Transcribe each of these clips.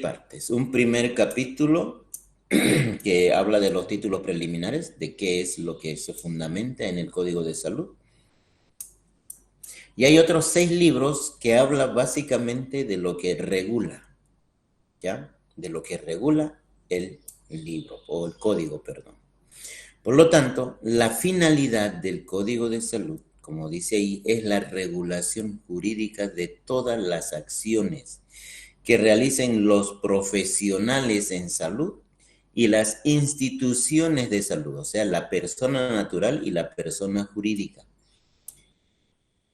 partes. Un primer capítulo que habla de los títulos preliminares, de qué es lo que se fundamenta en el Código de Salud. Y hay otros 6 libros que hablan básicamente de lo que regula, ¿ya? De lo que regula el libro, o el código, perdón. Por lo tanto, la finalidad del Código de Salud, como dice ahí, es la regulación jurídica de todas las acciones que realicen los profesionales en salud y las instituciones de salud, o sea, la persona natural y la persona jurídica.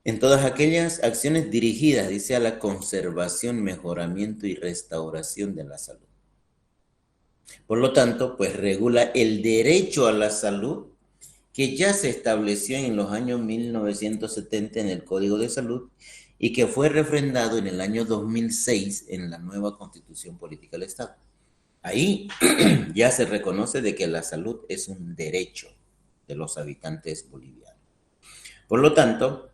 En todas aquellas acciones dirigidas, dice, a la conservación, mejoramiento y restauración de la salud. Por lo tanto, pues regula el derecho a la salud que ya se estableció en los años 1970 en el Código de Salud y que fue refrendado en el año 2006 en la nueva Constitución Política del Estado. Ahí ya se reconoce de que la salud es un derecho de los habitantes bolivianos. Por lo tanto,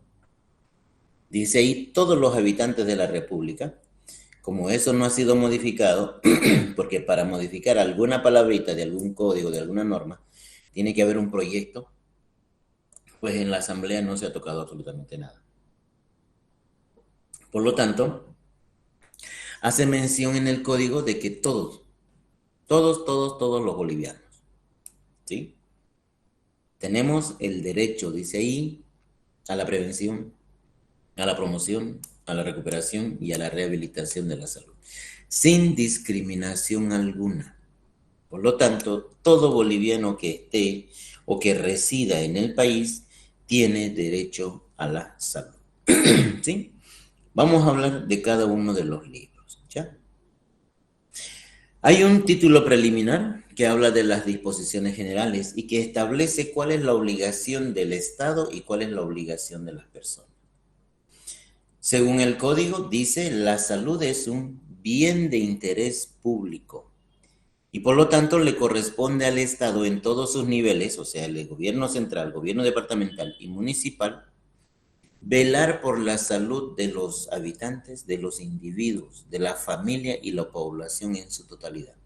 dice ahí, todos los habitantes de la República, como eso no ha sido modificado, porque para modificar alguna palabrita de algún código, de alguna norma, tiene que haber un proyecto, pues en la Asamblea no se ha tocado absolutamente nada. Por lo tanto, hace mención en el código de que todos los bolivianos, ¿sí? Tenemos el derecho, dice ahí, a la prevención, a la promoción, a la recuperación y a la rehabilitación de la salud, sin discriminación alguna. Por lo tanto, todo boliviano que esté o que resida en el país tiene derecho a la salud. ¿Sí? Vamos a hablar de cada uno de los libros, ¿ya? Hay un título preliminar que habla de las disposiciones generales y que establece cuál es la obligación del Estado y cuál es la obligación de las personas. Según el código, dice, la salud es un bien de interés público y por lo tanto le corresponde al Estado en todos sus niveles, o sea, el gobierno central, gobierno departamental y municipal, velar por la salud de los habitantes, de los individuos, de la familia y la población en su totalidad.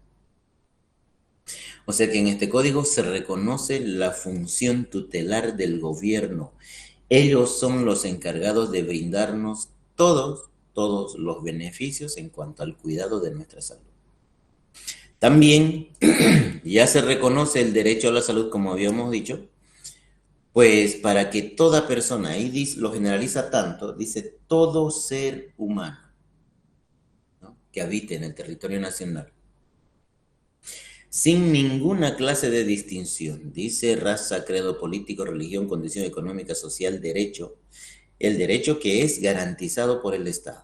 O sea que en este código se reconoce la función tutelar del gobierno. Ellos son los encargados de brindarnos todos los beneficios en cuanto al cuidado de nuestra salud. También ya se reconoce el derecho a la salud, como habíamos dicho, pues para que toda persona, ahí dice, lo generaliza tanto, dice todo ser humano, ¿no?, que habite en el territorio nacional, sin ninguna clase de distinción, dice raza, credo político, religión, condición económica, social, derecho, el derecho que es garantizado por el Estado.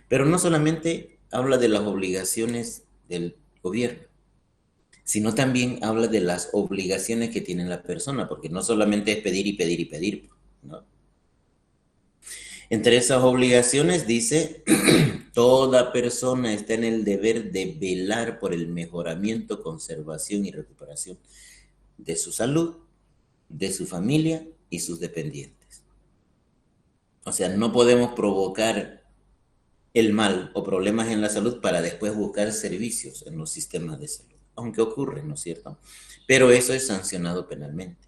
Pero no solamente habla de las obligaciones del gobierno, sino también habla de las obligaciones que tiene la persona, porque no solamente es pedir y pedir y pedir, ¿no? Entre esas obligaciones dice, toda persona está en el deber de velar por el mejoramiento, conservación y recuperación de su salud, de su familia y sus dependientes. O sea, no podemos provocar el mal o problemas en la salud para después buscar servicios en los sistemas de salud, aunque ocurre, ¿no es cierto? Pero eso es sancionado penalmente.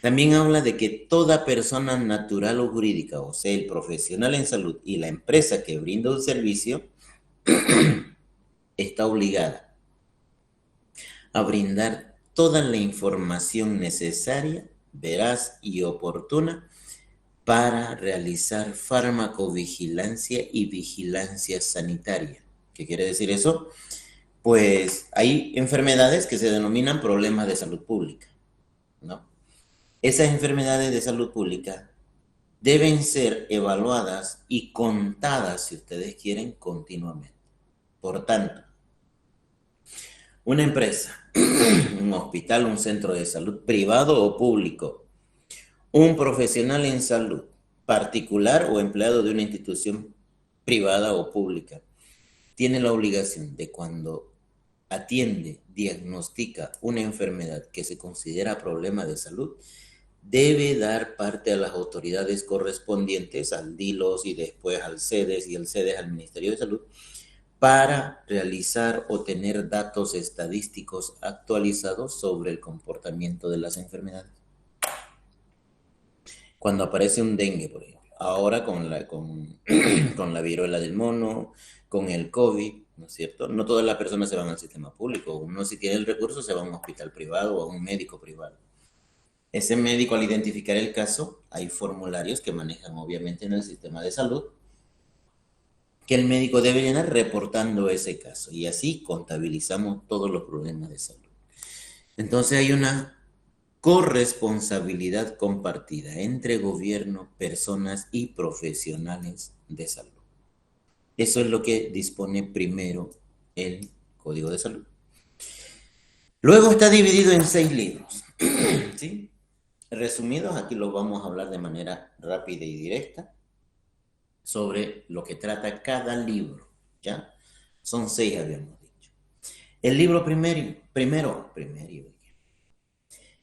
También habla de que toda persona natural o jurídica, o sea, el profesional en salud y la empresa que brinda un servicio, está obligada a brindar toda la información necesaria, veraz y oportuna para realizar farmacovigilancia y vigilancia sanitaria. ¿Qué quiere decir eso? Pues hay enfermedades que se denominan problemas de salud pública, ¿no? Esas enfermedades de salud pública deben ser evaluadas y contadas, si ustedes quieren, continuamente. Por tanto, una empresa, un hospital, un centro de salud privado o público, un profesional en salud, particular o empleado de una institución privada o pública, tiene la obligación de cuando atiende, diagnostica una enfermedad que se considera problema de salud, debe dar parte a las autoridades correspondientes, al DILOS y después al CEDES y el CEDES al Ministerio de Salud, para realizar o tener datos estadísticos actualizados sobre el comportamiento de las enfermedades. Cuando aparece un dengue, por ejemplo, ahora con la viruela del mono, con el COVID, ¿no es cierto? No todas las personas se van al sistema público. Uno, si tiene el recurso, se va a un hospital privado o a un médico privado. Ese médico, al identificar el caso, hay formularios que manejan obviamente en el sistema de salud, que el médico debe llenar reportando ese caso. Y así contabilizamos todos los problemas de salud. Entonces hay una corresponsabilidad compartida entre gobierno, personas y profesionales de salud. Eso es lo que dispone primero el Código de Salud. Luego está dividido en 6 libros. ¿Sí? Resumidos, aquí los vamos a hablar de manera rápida y directa sobre lo que trata cada libro. ¿Ya? Son 6, habíamos dicho. El libro primero.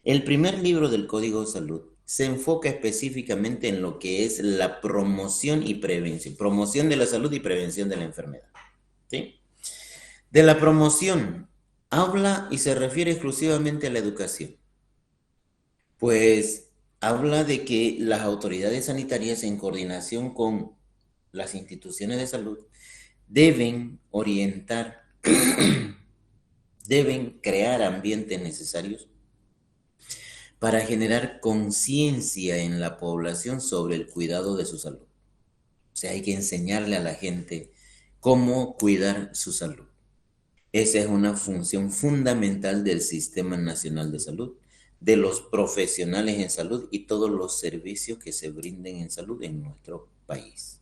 El primer libro del Código de Salud se enfoca específicamente en lo que es la promoción y prevención. Promoción de la salud y prevención de la enfermedad. ¿Sí? De la promoción habla y se refiere exclusivamente a la educación. Pues habla de que las autoridades sanitarias, en coordinación con las instituciones de salud, deben orientar, deben crear ambientes necesarios para generar conciencia en la población sobre el cuidado de su salud. O sea, hay que enseñarle a la gente cómo cuidar su salud. Esa es una función fundamental del Sistema Nacional de Salud, de los profesionales en salud y todos los servicios que se brinden en salud en nuestro país.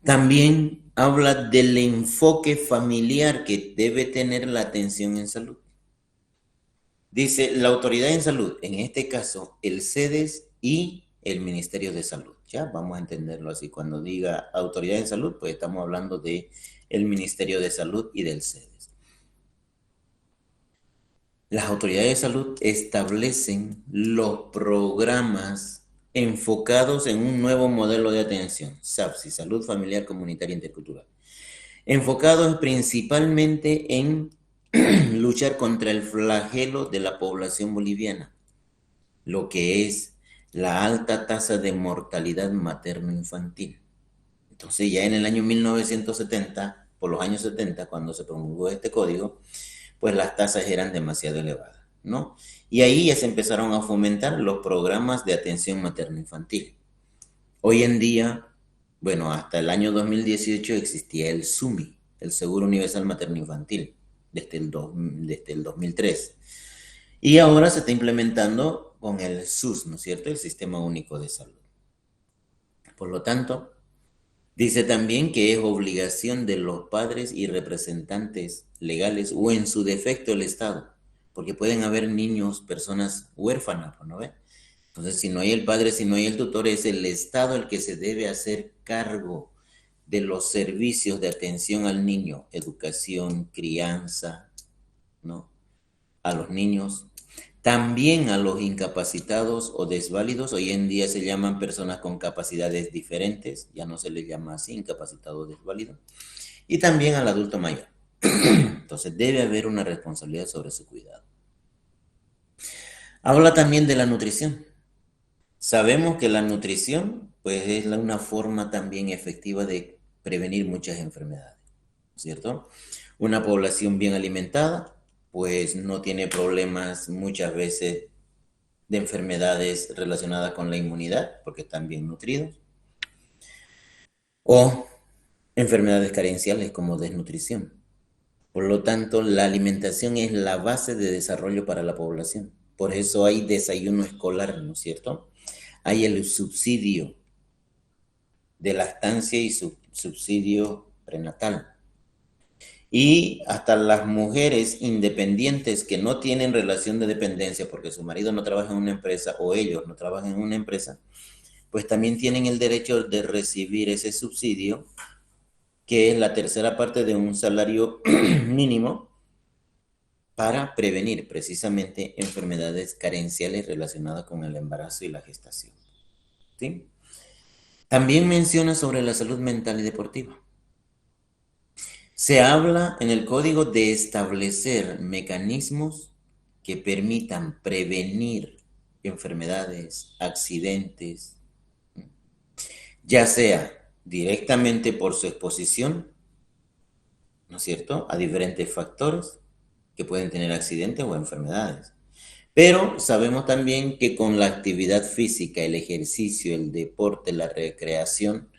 También habla del enfoque familiar que debe tener la atención en salud. Dice la autoridad en salud, en este caso el CEDES y el Ministerio de Salud. Ya vamos a entenderlo así. Cuando diga autoridad en salud, pues estamos hablando de el Ministerio de Salud y del CEDES. Las autoridades de salud establecen los programas enfocados en un nuevo modelo de atención, SAFSI, Salud Familiar Comunitaria Intercultural, enfocados principalmente en luchar contra el flagelo de la población boliviana, lo que es la alta tasa de mortalidad materno-infantil. Entonces ya en el año 1970, por los años 70, cuando se promulgó este código, pues las tasas eran demasiado elevadas, ¿no? Y ahí ya se empezaron a fomentar los programas de atención materno-infantil. Hoy en día, bueno, hasta el año 2018 existía el SUMI, el Seguro Universal Materno-Infantil, desde el 2003. Y ahora se está implementando con el SUS, ¿no es cierto? El Sistema Único de Salud. Por lo tanto, dice también que es obligación de los padres y representantes legales o en su defecto el Estado, porque pueden haber niños, personas huérfanas, ¿no ve? Entonces, si no hay el padre, si no hay el tutor, es el Estado el que se debe hacer cargo de los servicios de atención al niño, educación, crianza, ¿no? A los niños, también a los incapacitados o desválidos. Hoy en día se llaman personas con capacidades diferentes, ya no se les llama así, incapacitado o desválido, y también al adulto mayor. Entonces debe haber una responsabilidad sobre su cuidado. Habla también de la nutrición. Sabemos que la nutrición pues es una forma también efectiva de prevenir muchas enfermedades, ¿cierto? Una población bien alimentada pues no tiene problemas muchas veces de enfermedades relacionadas con la inmunidad, porque están bien nutridos, o enfermedades carenciales como desnutrición. Por lo tanto, la alimentación es la base de desarrollo para la población. Por eso hay desayuno escolar, ¿no es cierto? Hay el subsidio de lactancia y subsidio prenatal. Y hasta las mujeres independientes que no tienen relación de dependencia porque su marido no trabaja en una empresa o ellos no trabajan en una empresa, pues también tienen el derecho de recibir ese subsidio, que es la tercera parte de un salario mínimo, para prevenir precisamente enfermedades carenciales relacionadas con el embarazo y la gestación. ¿Sí? También menciona sobre la salud mental y deportiva. Se habla en el código de establecer mecanismos que permitan prevenir enfermedades, accidentes, ya sea directamente por su exposición, ¿no es cierto?, a diferentes factores que pueden tener accidentes o enfermedades. Pero sabemos también que con la actividad física, el ejercicio, el deporte, la recreación,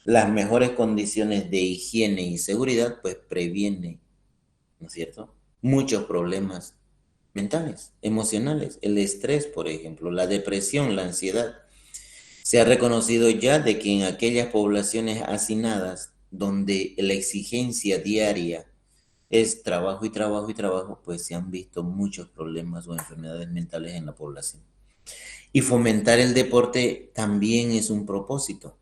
las mejores condiciones de higiene y seguridad, pues previene, ¿no es cierto?, muchos problemas mentales, emocionales, el estrés, por ejemplo, la depresión, la ansiedad. Se ha reconocido ya de que en aquellas poblaciones hacinadas donde la exigencia diaria es trabajo y trabajo y trabajo, pues se han visto muchos problemas o enfermedades mentales en la población. Y fomentar el deporte también es un propósito.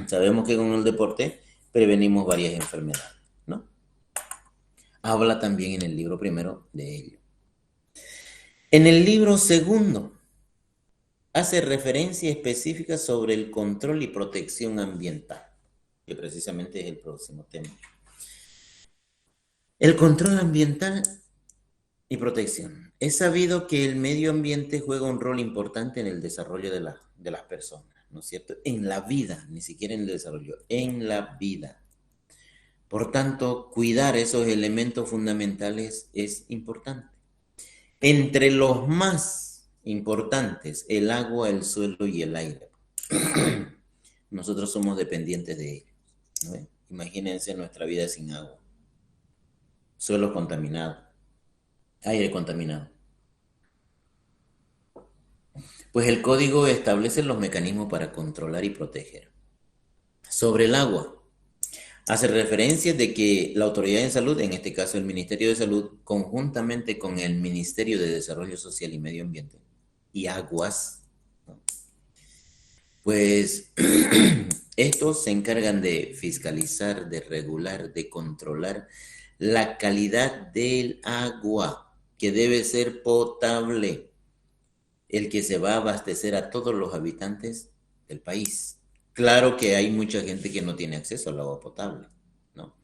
Sabemos que con el deporte prevenimos varias enfermedades, ¿no? Habla también en el libro primero de ello. En el libro segundo, hace referencia específica sobre el control y protección ambiental, que precisamente es el próximo tema. El control ambiental y protección. Es sabido que el medio ambiente juega un rol importante en el desarrollo de las personas, ¿no es cierto? En la vida, ni siquiera en el desarrollo, en la vida. Por tanto, cuidar esos elementos fundamentales es importante. Entre los más importantes, el agua, el suelo y el aire. Nosotros somos dependientes de ellos, ¿no? Imagínense nuestra vida sin agua, suelo contaminado, aire contaminado. Pues el código establece los mecanismos para controlar y proteger. Sobre el agua, hace referencia de que la autoridad de salud, en este caso el Ministerio de Salud, conjuntamente con el Ministerio de Desarrollo Social y Medio Ambiente y Aguas, ¿no?, pues estos se encargan de fiscalizar, de regular, de controlar la calidad del agua, que debe ser potable, el que se va a abastecer a todos los habitantes del país. Claro que hay mucha gente que no tiene acceso al agua potable, ¿no?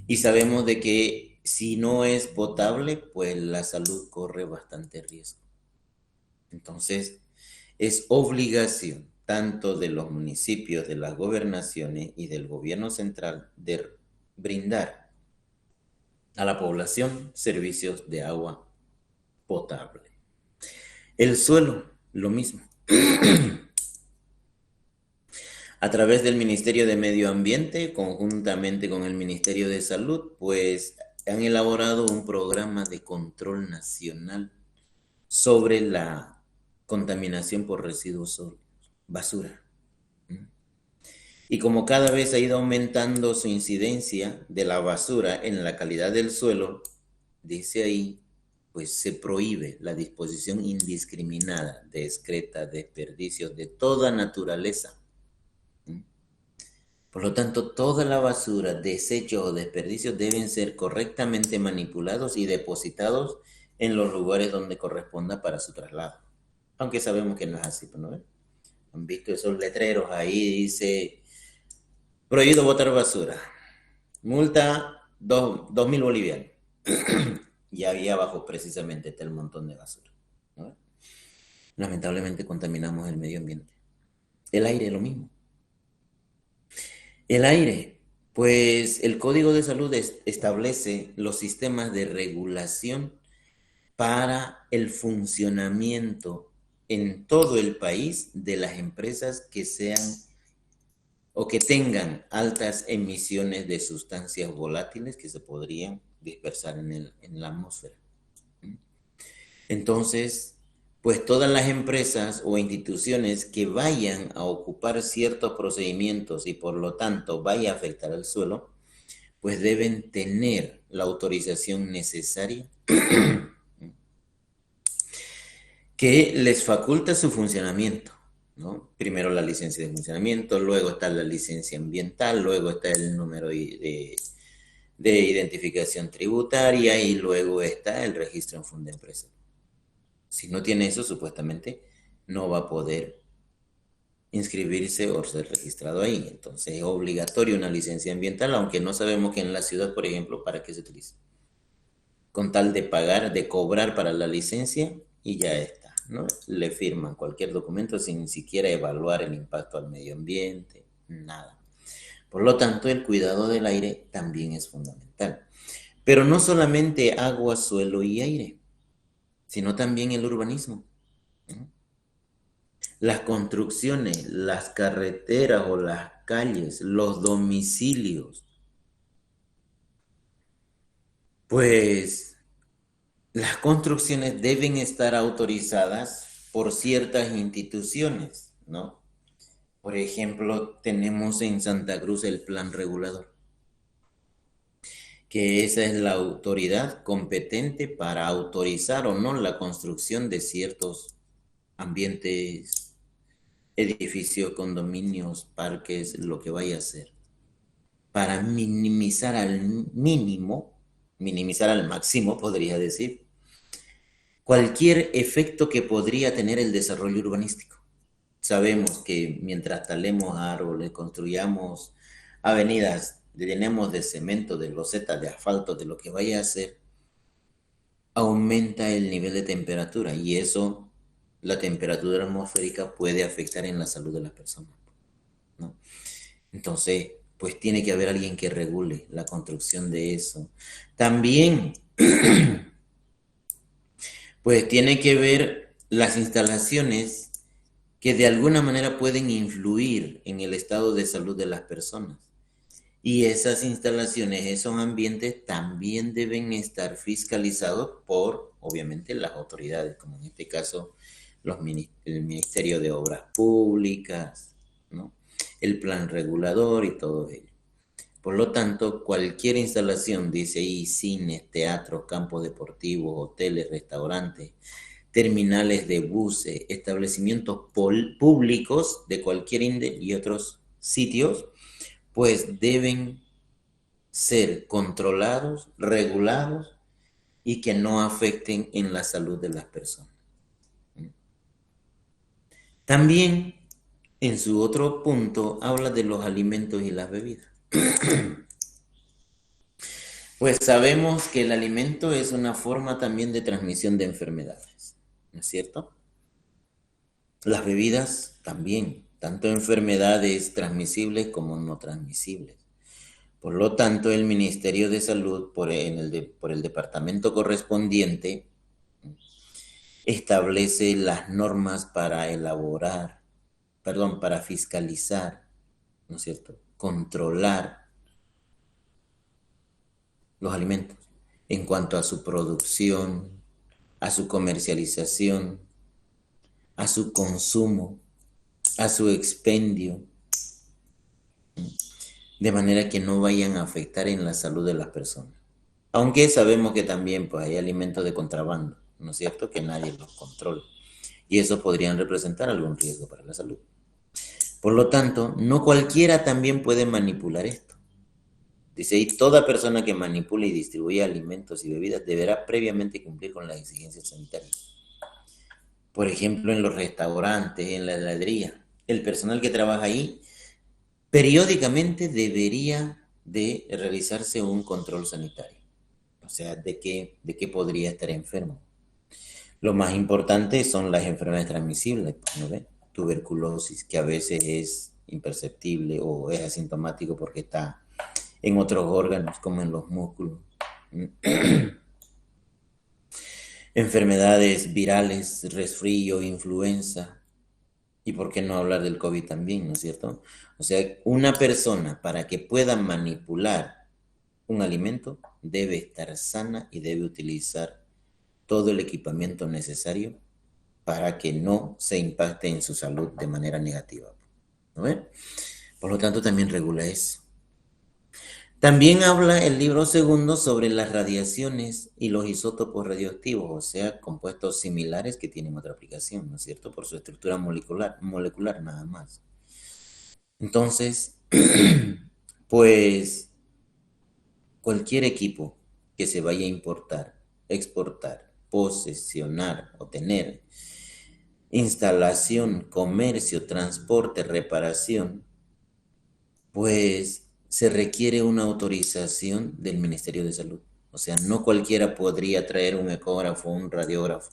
Y sabemos de que si no es potable, pues la salud corre bastante riesgo. Entonces, es obligación tanto de los municipios, de las gobernaciones y del gobierno central de brindar a la población servicios de agua potable. El suelo, lo mismo. A través del Ministerio de Medio Ambiente, conjuntamente con el Ministerio de Salud, pues han elaborado un programa de control nacional sobre la contaminación por residuos sólidos, basura. Y como cada vez ha ido aumentando su incidencia de la basura en la calidad del suelo, dice ahí, pues se prohíbe la disposición indiscriminada de excretas, desperdicios de toda naturaleza. Por lo tanto, toda la basura, desechos o desperdicios deben ser correctamente manipulados y depositados en los lugares donde corresponda para su traslado. Aunque sabemos que no es así, ¿no ven? Han visto esos letreros ahí, dice, prohibido botar basura, multa 2.000 bolivianos. Y ahí abajo precisamente está el montón de basura, ¿no? Lamentablemente contaminamos el medio ambiente. El aire es lo mismo. El aire, pues el Código de Salud establece los sistemas de regulación para el funcionamiento en todo el país de las empresas que sean o que tengan altas emisiones de sustancias volátiles que se podrían dispersar en la atmósfera. Entonces, pues todas las empresas o instituciones que vayan a ocupar ciertos procedimientos y por lo tanto vaya a afectar al suelo, pues deben tener la autorización necesaria que les faculta su funcionamiento, ¿no? Primero la licencia de funcionamiento, luego está la licencia ambiental, luego está el número de identificación tributaria y luego está el registro en Fundempresa. Si no tiene eso, supuestamente no va a poder inscribirse o ser registrado ahí. Entonces es obligatorio una licencia ambiental, aunque no sabemos que en la ciudad, por ejemplo, para qué se utiliza. Con tal de pagar, de cobrar para la licencia y ya está, ¿no? Le firman cualquier documento sin siquiera evaluar el impacto al medio ambiente, nada. Por lo tanto, el cuidado del aire también es fundamental. Pero no solamente agua, suelo y aire, sino también el urbanismo. Las construcciones, las carreteras o las calles, los domicilios. Pues las construcciones deben estar autorizadas por ciertas instituciones, ¿no? Por ejemplo, tenemos en Santa Cruz el plan regulador, que esa es la autoridad competente para autorizar o no la construcción de ciertos ambientes, edificios, condominios, parques, lo que vaya a ser, para minimizar al mínimo, minimizar al máximo, podría decir, cualquier efecto que podría tener el desarrollo urbanístico. Sabemos que mientras talemos árboles, construyamos avenidas, llenemos de cemento, de losetas, de asfalto, de lo que vaya a hacer, aumenta el nivel de temperatura y eso, la temperatura atmosférica puede afectar en la salud de las personas, ¿no? Entonces, pues tiene que haber alguien que regule la construcción de eso. También, pues tiene que ver las instalaciones que de alguna manera pueden influir en el estado de salud de las personas. Y esas instalaciones, esos ambientes también deben estar fiscalizados por, obviamente, las autoridades, como en este caso el Ministerio de Obras Públicas, ¿no? El plan regulador y todo ello. Por lo tanto, cualquier instalación, dice ahí, cines, teatros, campos deportivos, hoteles, restaurantes, terminales de buses, establecimientos públicos de cualquier índole y otros sitios, pues deben ser controlados, regulados y que no afecten en la salud de las personas. También, en su otro punto, habla de los alimentos y las bebidas. Pues sabemos que el alimento es una forma también de transmisión de enfermedades, ¿no es cierto? Las bebidas también, tanto enfermedades transmisibles como no transmisibles. Por lo tanto, el Ministerio de Salud, por el departamento correspondiente, establece las normas para para fiscalizar, ¿no es cierto? Controlar los alimentos en cuanto a su producción, a su comercialización, a su consumo, a su expendio, de manera que no vayan a afectar en la salud de las personas. Aunque sabemos que también pues, hay alimentos de contrabando, ¿no es cierto? Que nadie los controla. Y eso podrían representar algún riesgo para la salud. Por lo tanto, no cualquiera también puede manipular esto. Dice, y toda persona que manipule y distribuya alimentos y bebidas deberá previamente cumplir con las exigencias sanitarias. Por ejemplo, en los restaurantes, en la heladería, el personal que trabaja ahí periódicamente debería de realizarse un control sanitario. O sea, de qué podría estar enfermo. Lo más importante son las enfermedades transmisibles, ¿no ve? Tuberculosis, que a veces es imperceptible o es asintomático porque está en otros órganos, como en los músculos. Enfermedades virales, resfrío, influenza, y por qué no hablar del COVID también, ¿no es cierto? O sea, una persona para que pueda manipular un alimento debe estar sana y debe utilizar todo el equipamiento necesario para que no se impacte en su salud de manera negativa, ¿no ve? Por lo tanto, también regula eso. También habla el libro segundo sobre las radiaciones y los isótopos radioactivos, o sea, compuestos similares que tienen otra aplicación, ¿no es cierto? Por su estructura molecular nada más. Entonces, pues cualquier equipo que se vaya a importar, exportar, posesionar o tener instalación, comercio, transporte, reparación, pues se requiere una autorización del Ministerio de Salud. O sea, no cualquiera podría traer un ecógrafo o un radiógrafo.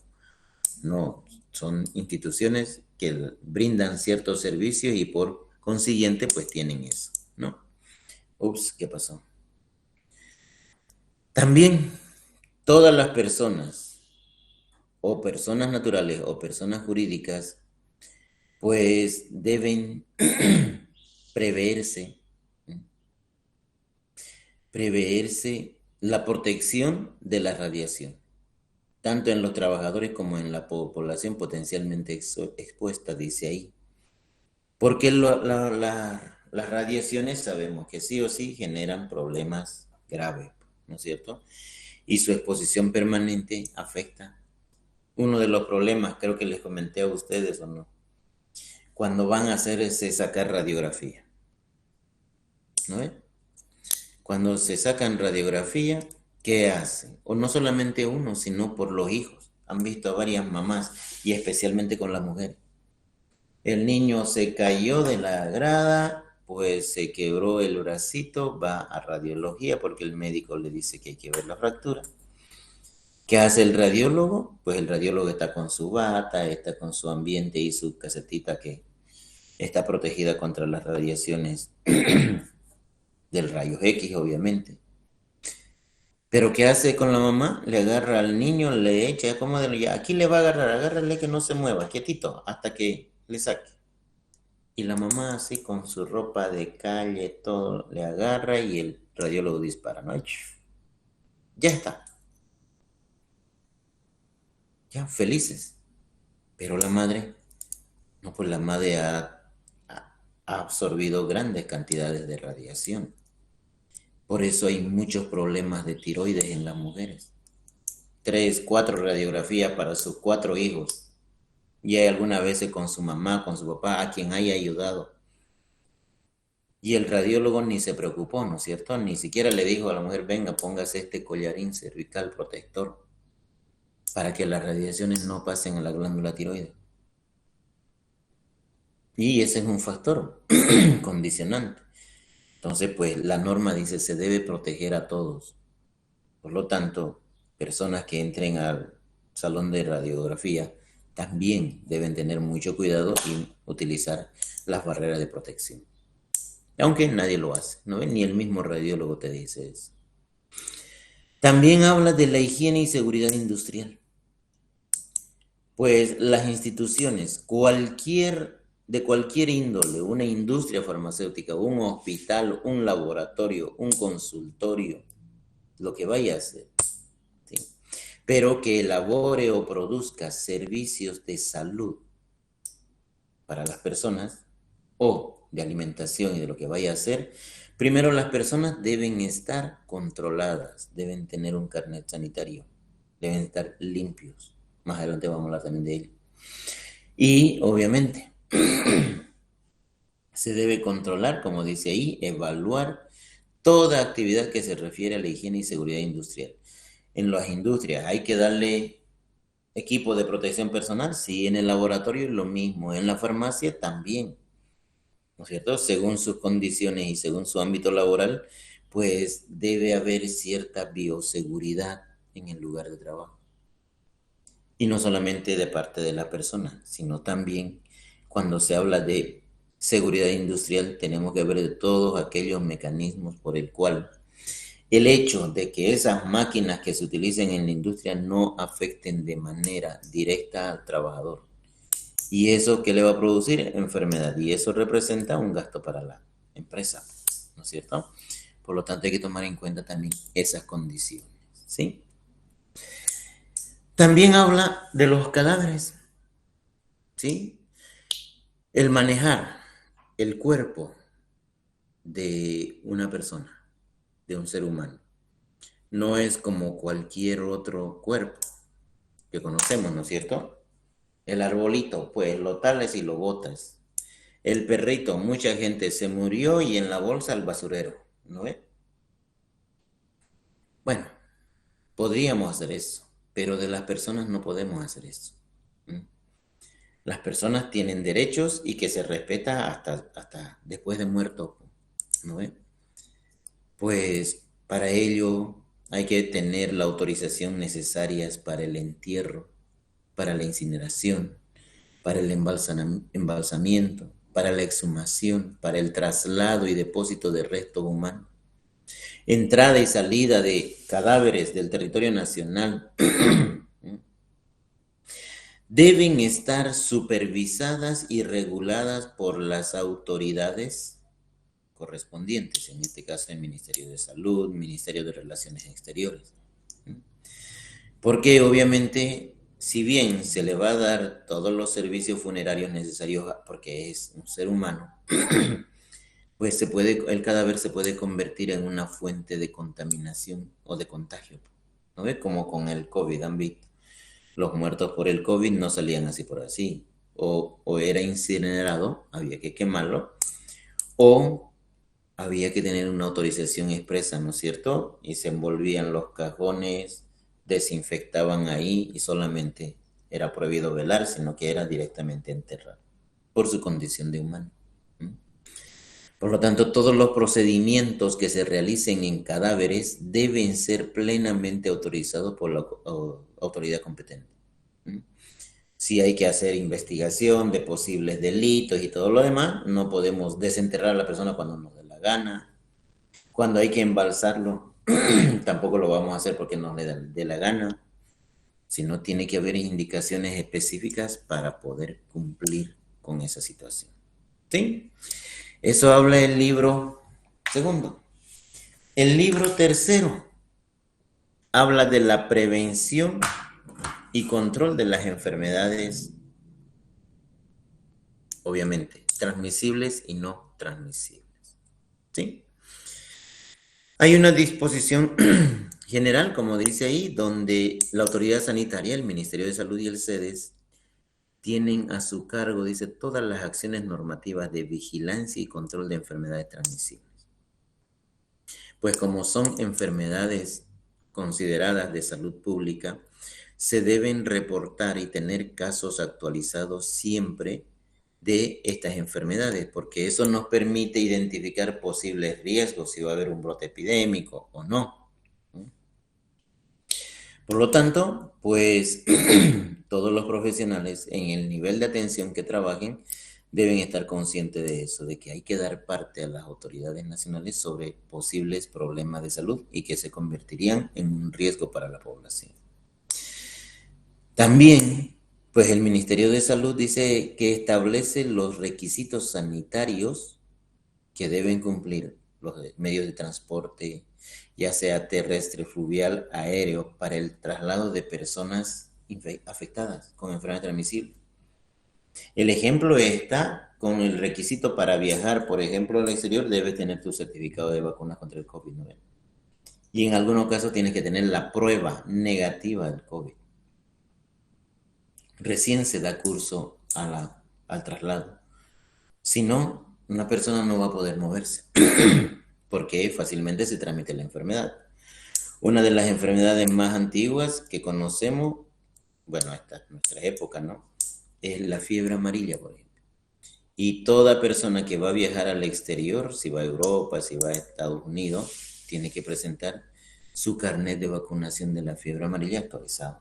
No, son instituciones que brindan ciertos servicios y por consiguiente pues tienen eso, ¿no? Ups, ¿qué pasó? También todas las personas o personas naturales o personas jurídicas pues deben preverse, preverse la protección de la radiación, tanto en los trabajadores como en la población potencialmente expuesta, dice ahí. Porque las radiaciones sabemos que sí o sí generan problemas graves, ¿no es cierto? Y su exposición permanente afecta. Uno de los problemas, creo que les comenté a ustedes o no, cuando van a hacerse sacar radiografía, ¿no es? Cuando se sacan radiografía, ¿qué hacen? O no solamente uno, sino por los hijos. Han visto a varias mamás y especialmente con las mujeres. El niño se cayó de la grada, pues se quebró el bracito, va a radiología porque el médico le dice que hay que ver la fractura. ¿Qué hace el radiólogo? Pues el radiólogo está con su bata, está con su ambiente y su casetita que está protegida contra las radiaciones del rayo X, obviamente. Pero ¿qué hace con la mamá? Le agarra al niño, le echa, como de ya, aquí le va a agarrar, agárrale que no se mueva, quietito, hasta que le saque. Y la mamá así con su ropa de calle, todo, le agarra y el radiólogo dispara, ¿no? Ya está, ya, felices. Pero la madre, no, pues la madre ha absorbido grandes cantidades de radiación. Por eso hay muchos problemas de tiroides en las mujeres. 3, 4 radiografías para sus 4 hijos. Y hay algunas veces con su mamá, con su papá, a quien haya ayudado. Y el radiólogo ni se preocupó, ¿no es cierto? Ni siquiera le dijo a la mujer, venga, póngase este collarín cervical protector para que las radiaciones no pasen a la glándula tiroides. Y ese es un factor condicionante. Entonces, pues la norma dice se debe proteger a todos. Por lo tanto, personas que entren al salón de radiografía también deben tener mucho cuidado y utilizar las barreras de protección. Aunque nadie lo hace, ¿no ven? Ni el mismo radiólogo te dice eso. También habla de la higiene y seguridad industrial. Pues las instituciones, de cualquier índole, una industria farmacéutica, un hospital, un laboratorio, un consultorio, lo que vaya a hacer, ¿sí? Pero que elabore o produzca servicios de salud para las personas o de alimentación y de lo que vaya a hacer, primero las personas deben estar controladas, deben tener un carnet sanitario, deben estar limpios. Más adelante vamos a hablar también de ello. Y obviamente se debe controlar, como dice ahí, evaluar toda actividad que se refiere a la higiene y seguridad industrial. En las industrias hay que darle equipo de protección personal, sí, en el laboratorio es lo mismo, en la farmacia también, ¿no es cierto? Según sus condiciones y según su ámbito laboral, pues debe haber cierta bioseguridad en el lugar de trabajo. Y no solamente de parte de la persona, sino también cuando se habla de seguridad industrial, tenemos que ver de todos aquellos mecanismos por el cual el hecho de que esas máquinas que se utilicen en la industria no afecten de manera directa al trabajador. ¿Y eso qué le va a producir? Enfermedad. Y eso representa un gasto para la empresa, ¿no es cierto? Por lo tanto, hay que tomar en cuenta también esas condiciones, ¿sí? También habla de los cadáveres, ¿sí? El manejar el cuerpo de una persona, de un ser humano, no es como cualquier otro cuerpo que conocemos, ¿no es cierto? El arbolito, pues lo tales y lo botas. El perrito, mucha gente se murió y en la bolsa al basurero, ¿no ve? Bueno, podríamos hacer eso, pero de las personas no podemos hacer eso. ¿Mm? Las personas tienen derechos y que se respeta hasta después de muerto, ¿no ve? Pues para ello hay que tener la autorización necesarias para el entierro, para la incineración, para el embalsamiento, para la exhumación, para el traslado y depósito de restos humanos, entrada y salida de cadáveres del territorio nacional. Deben estar supervisadas y reguladas por las autoridades correspondientes, en este caso el Ministerio de Salud, Ministerio de Relaciones Exteriores. Porque obviamente, si bien se le va a dar todos los servicios funerarios necesarios porque es un ser humano, pues el cadáver se puede convertir en una fuente de contaminación o de contagio. ¿No ves? Como con el COVID, han visto. Los muertos por el COVID no salían así por así. O era incinerado, había que quemarlo, o había que tener una autorización expresa, ¿no es cierto? Y se envolvían los cajones, desinfectaban ahí y solamente era prohibido velar, sino que era directamente enterrar por su condición de humano. Por lo tanto, todos los procedimientos que se realicen en cadáveres deben ser plenamente autorizados por la autoridad competente. Si hay que hacer investigación de posibles delitos y todo lo demás, no podemos desenterrar a la persona cuando nos dé la gana. Cuando hay que embalsarlo, tampoco lo vamos a hacer porque nos le dé la gana, sino tiene que haber indicaciones específicas para poder cumplir con esa situación. ¿Sí? Eso habla el libro segundo. El libro tercero habla de la prevención y control de las enfermedades, obviamente, transmisibles y no transmisibles. ¿Sí? Hay una disposición general, como dice ahí, donde la autoridad sanitaria, el Ministerio de Salud y el CEDES tienen a su cargo, dice, todas las acciones normativas de vigilancia y control de enfermedades transmisibles. Pues como son enfermedades consideradas de salud pública, se deben reportar y tener casos actualizados siempre de estas enfermedades, porque eso nos permite identificar posibles riesgos, si va a haber un brote epidémico o no. Por lo tanto, pues todos los profesionales en el nivel de atención que trabajen deben estar conscientes de eso, de que hay que dar parte a las autoridades nacionales sobre posibles problemas de salud y que se convertirían en un riesgo para la población. También, pues el Ministerio de Salud dice que establece los requisitos sanitarios que deben cumplir los medios de transporte, ya sea terrestre, fluvial, aéreo, para el traslado de personas afectadas con enfermedad transmisible. El ejemplo está con el requisito para viajar, por ejemplo, al exterior, debes tener tu certificado de vacunas contra el COVID-19. Y en algunos casos tienes que tener la prueba negativa del COVID. Recién se da curso al traslado. Si no, una persona no va a poder moverse porque fácilmente se transmite la enfermedad. Una de las enfermedades más antiguas que conocemos, bueno, hasta nuestra época, ¿no? Es la fiebre amarilla, por ejemplo. Y toda persona que va a viajar al exterior, si va a Europa, si va a Estados Unidos, tiene que presentar su carnet de vacunación de la fiebre amarilla actualizado.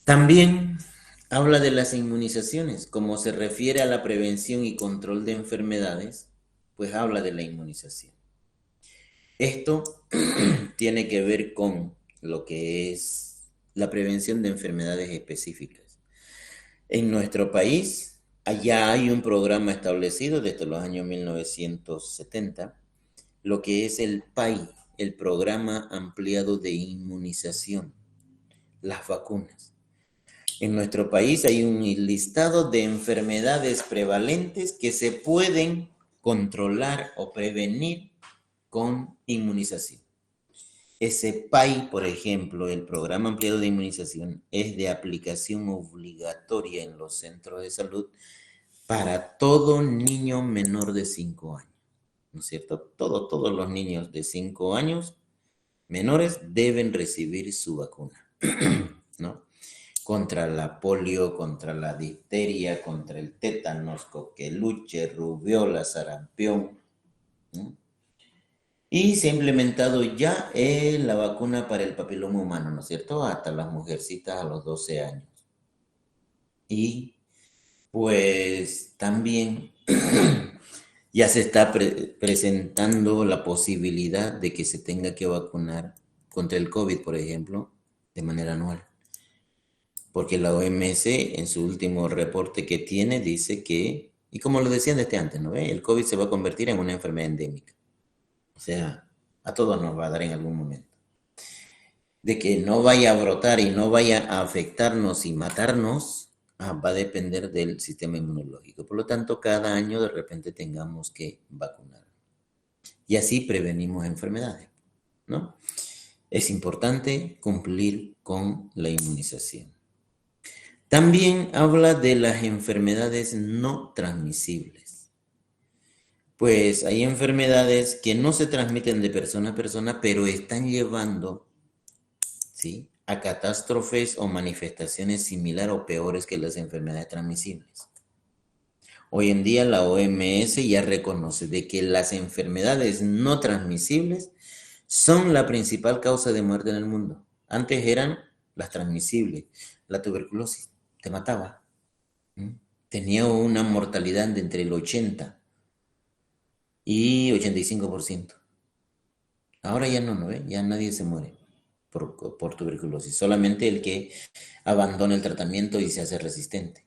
También habla de las inmunizaciones, como se refiere a la prevención y control de enfermedades, pues habla de la inmunización. Esto tiene que ver con lo que es la prevención de enfermedades específicas. En nuestro país, allá hay un programa establecido desde los años 1970, lo que es el PAI, el Programa Ampliado de Inmunización, las vacunas. En nuestro país hay un listado de enfermedades prevalentes que se pueden controlar o prevenir con inmunización. Ese PAI, por ejemplo, el Programa Ampliado de Inmunización, es de aplicación obligatoria en los centros de salud para todo niño menor de 5 años, ¿no es cierto? Todos los niños de 5 años menores deben recibir su vacuna, ¿no? contra la polio, contra la difteria, contra el tétanos, coqueluche, rubiola, sarampión. ¿No? Y se ha implementado ya la vacuna para el papiloma humano, ¿no es cierto? Hasta las mujercitas a los 12 años. Y pues también ya se está presentando la posibilidad de que se tenga que vacunar contra el COVID, por ejemplo, de manera anual. Porque la OMS en su último reporte que tiene dice que, y como lo decían desde antes, ¿no? El COVID se va a convertir en una enfermedad endémica. O sea, a todos nos va a dar en algún momento. De que no vaya a brotar y no vaya a afectarnos y matarnos, va a depender del sistema inmunológico. Por lo tanto, cada año de repente tengamos que vacunar. Y así prevenimos enfermedades, ¿no? Es importante cumplir con la inmunización. También habla de las enfermedades no transmisibles. Pues hay enfermedades que no se transmiten de persona a persona, pero están llevando, ¿sí?, a catástrofes o manifestaciones similares o peores que las enfermedades transmisibles. Hoy en día la OMS ya reconoce de que las enfermedades no transmisibles son la principal causa de muerte en el mundo. Antes eran las transmisibles. La tuberculosis te mataba. Tenía una mortalidad de entre el 80 y 85%. Ahora ya no, ¿ve? Ya nadie se muere por tuberculosis. Solamente el que abandona el tratamiento y se hace resistente.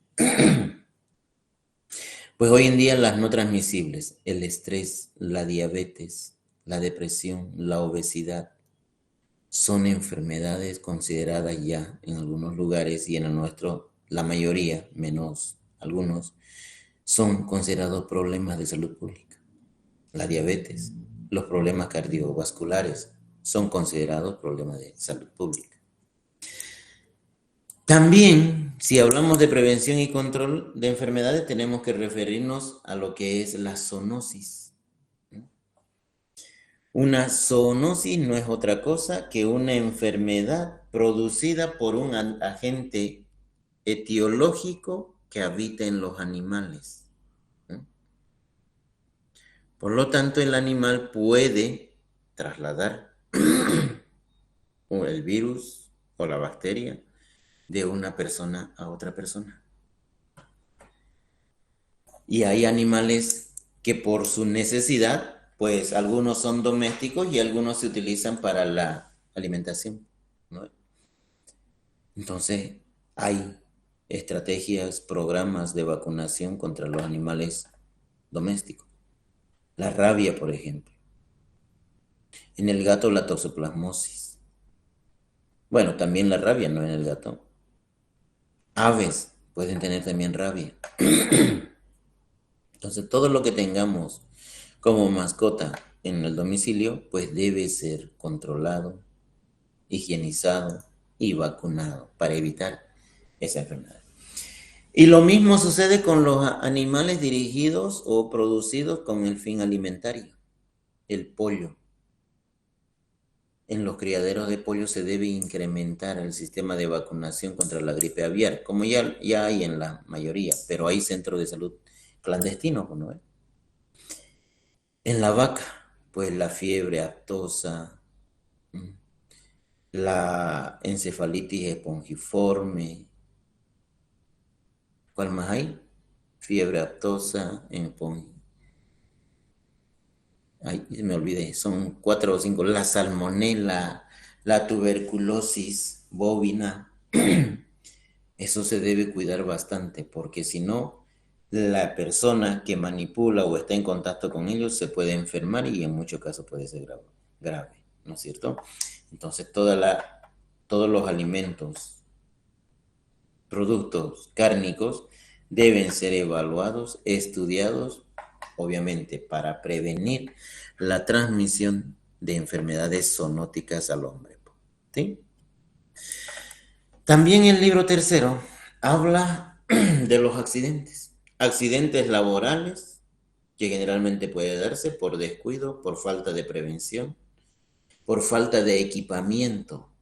Pues hoy en día las no transmisibles, el estrés, la diabetes, la depresión, la obesidad, son enfermedades consideradas ya en algunos lugares y en el nuestro, la mayoría, menos algunos, son considerados problemas de salud pública. La diabetes, los problemas cardiovasculares son considerados problemas de salud pública. También, si hablamos de prevención y control de enfermedades, tenemos que referirnos a lo que es la zoonosis. Una zoonosis no es otra cosa que una enfermedad producida por un agente etiológico que habita en los animales. Por lo tanto, el animal puede trasladar el virus o la bacteria de una persona a otra persona. Y hay animales que por su necesidad, pues algunos son domésticos y algunos se utilizan para la alimentación, ¿no? Entonces, hay estrategias, programas de vacunación contra los animales domésticos. La rabia, por ejemplo. En el gato, la toxoplasmosis. Bueno, también la rabia, no en el gato. Aves pueden tener también rabia. Entonces, todo lo que tengamos como mascota en el domicilio, pues debe ser controlado, higienizado y vacunado para evitar esa enfermedad. Y lo mismo sucede con los animales dirigidos o producidos con el fin alimentario. El pollo. En los criaderos de pollo se debe incrementar el sistema de vacunación contra la gripe aviar, como ya hay en la mayoría, pero hay centros de salud clandestinos, ¿no? En la vaca, pues la fiebre aftosa, la encefalitis espongiforme. ¿Cuál más hay? Fiebre aftosa, ay, me olvidé, son 4 o 5. La salmonela, la tuberculosis bovina. Eso se debe cuidar bastante, porque si no, la persona que manipula o está en contacto con ellos se puede enfermar y en muchos casos puede ser grave, ¿no es cierto? Entonces, todos los alimentos, productos cárnicos deben ser evaluados, estudiados, obviamente, para prevenir la transmisión de enfermedades zoonóticas al hombre, ¿sí? También el libro tercero habla de los accidentes. Accidentes laborales que generalmente puede darse por descuido, por falta de prevención, por falta de equipamiento,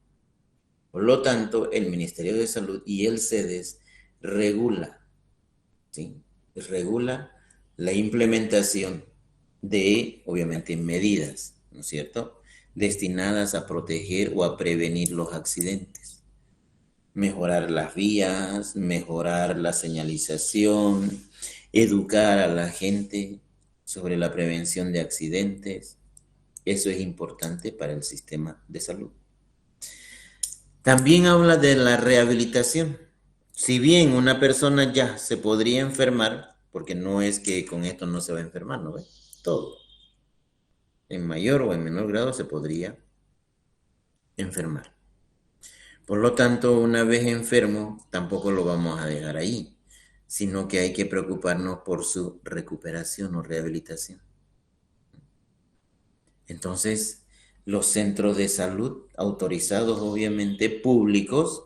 Por lo tanto, el Ministerio de Salud y el CEDES regula, ¿sí? Regula la implementación de, obviamente, medidas, ¿no es cierto?, destinadas a proteger o a prevenir los accidentes. Mejorar las vías, mejorar la señalización, educar a la gente sobre la prevención de accidentes. Eso es importante para el sistema de salud. También habla de la rehabilitación. Si bien una persona ya se podría enfermar, porque no es que con esto no se va a enfermar, ¿no ve? Todo, en mayor o en menor grado, se podría enfermar. Por lo tanto, una vez enfermo, tampoco lo vamos a dejar ahí, sino que hay que preocuparnos por su recuperación o rehabilitación. Entonces, los centros de salud autorizados, obviamente públicos,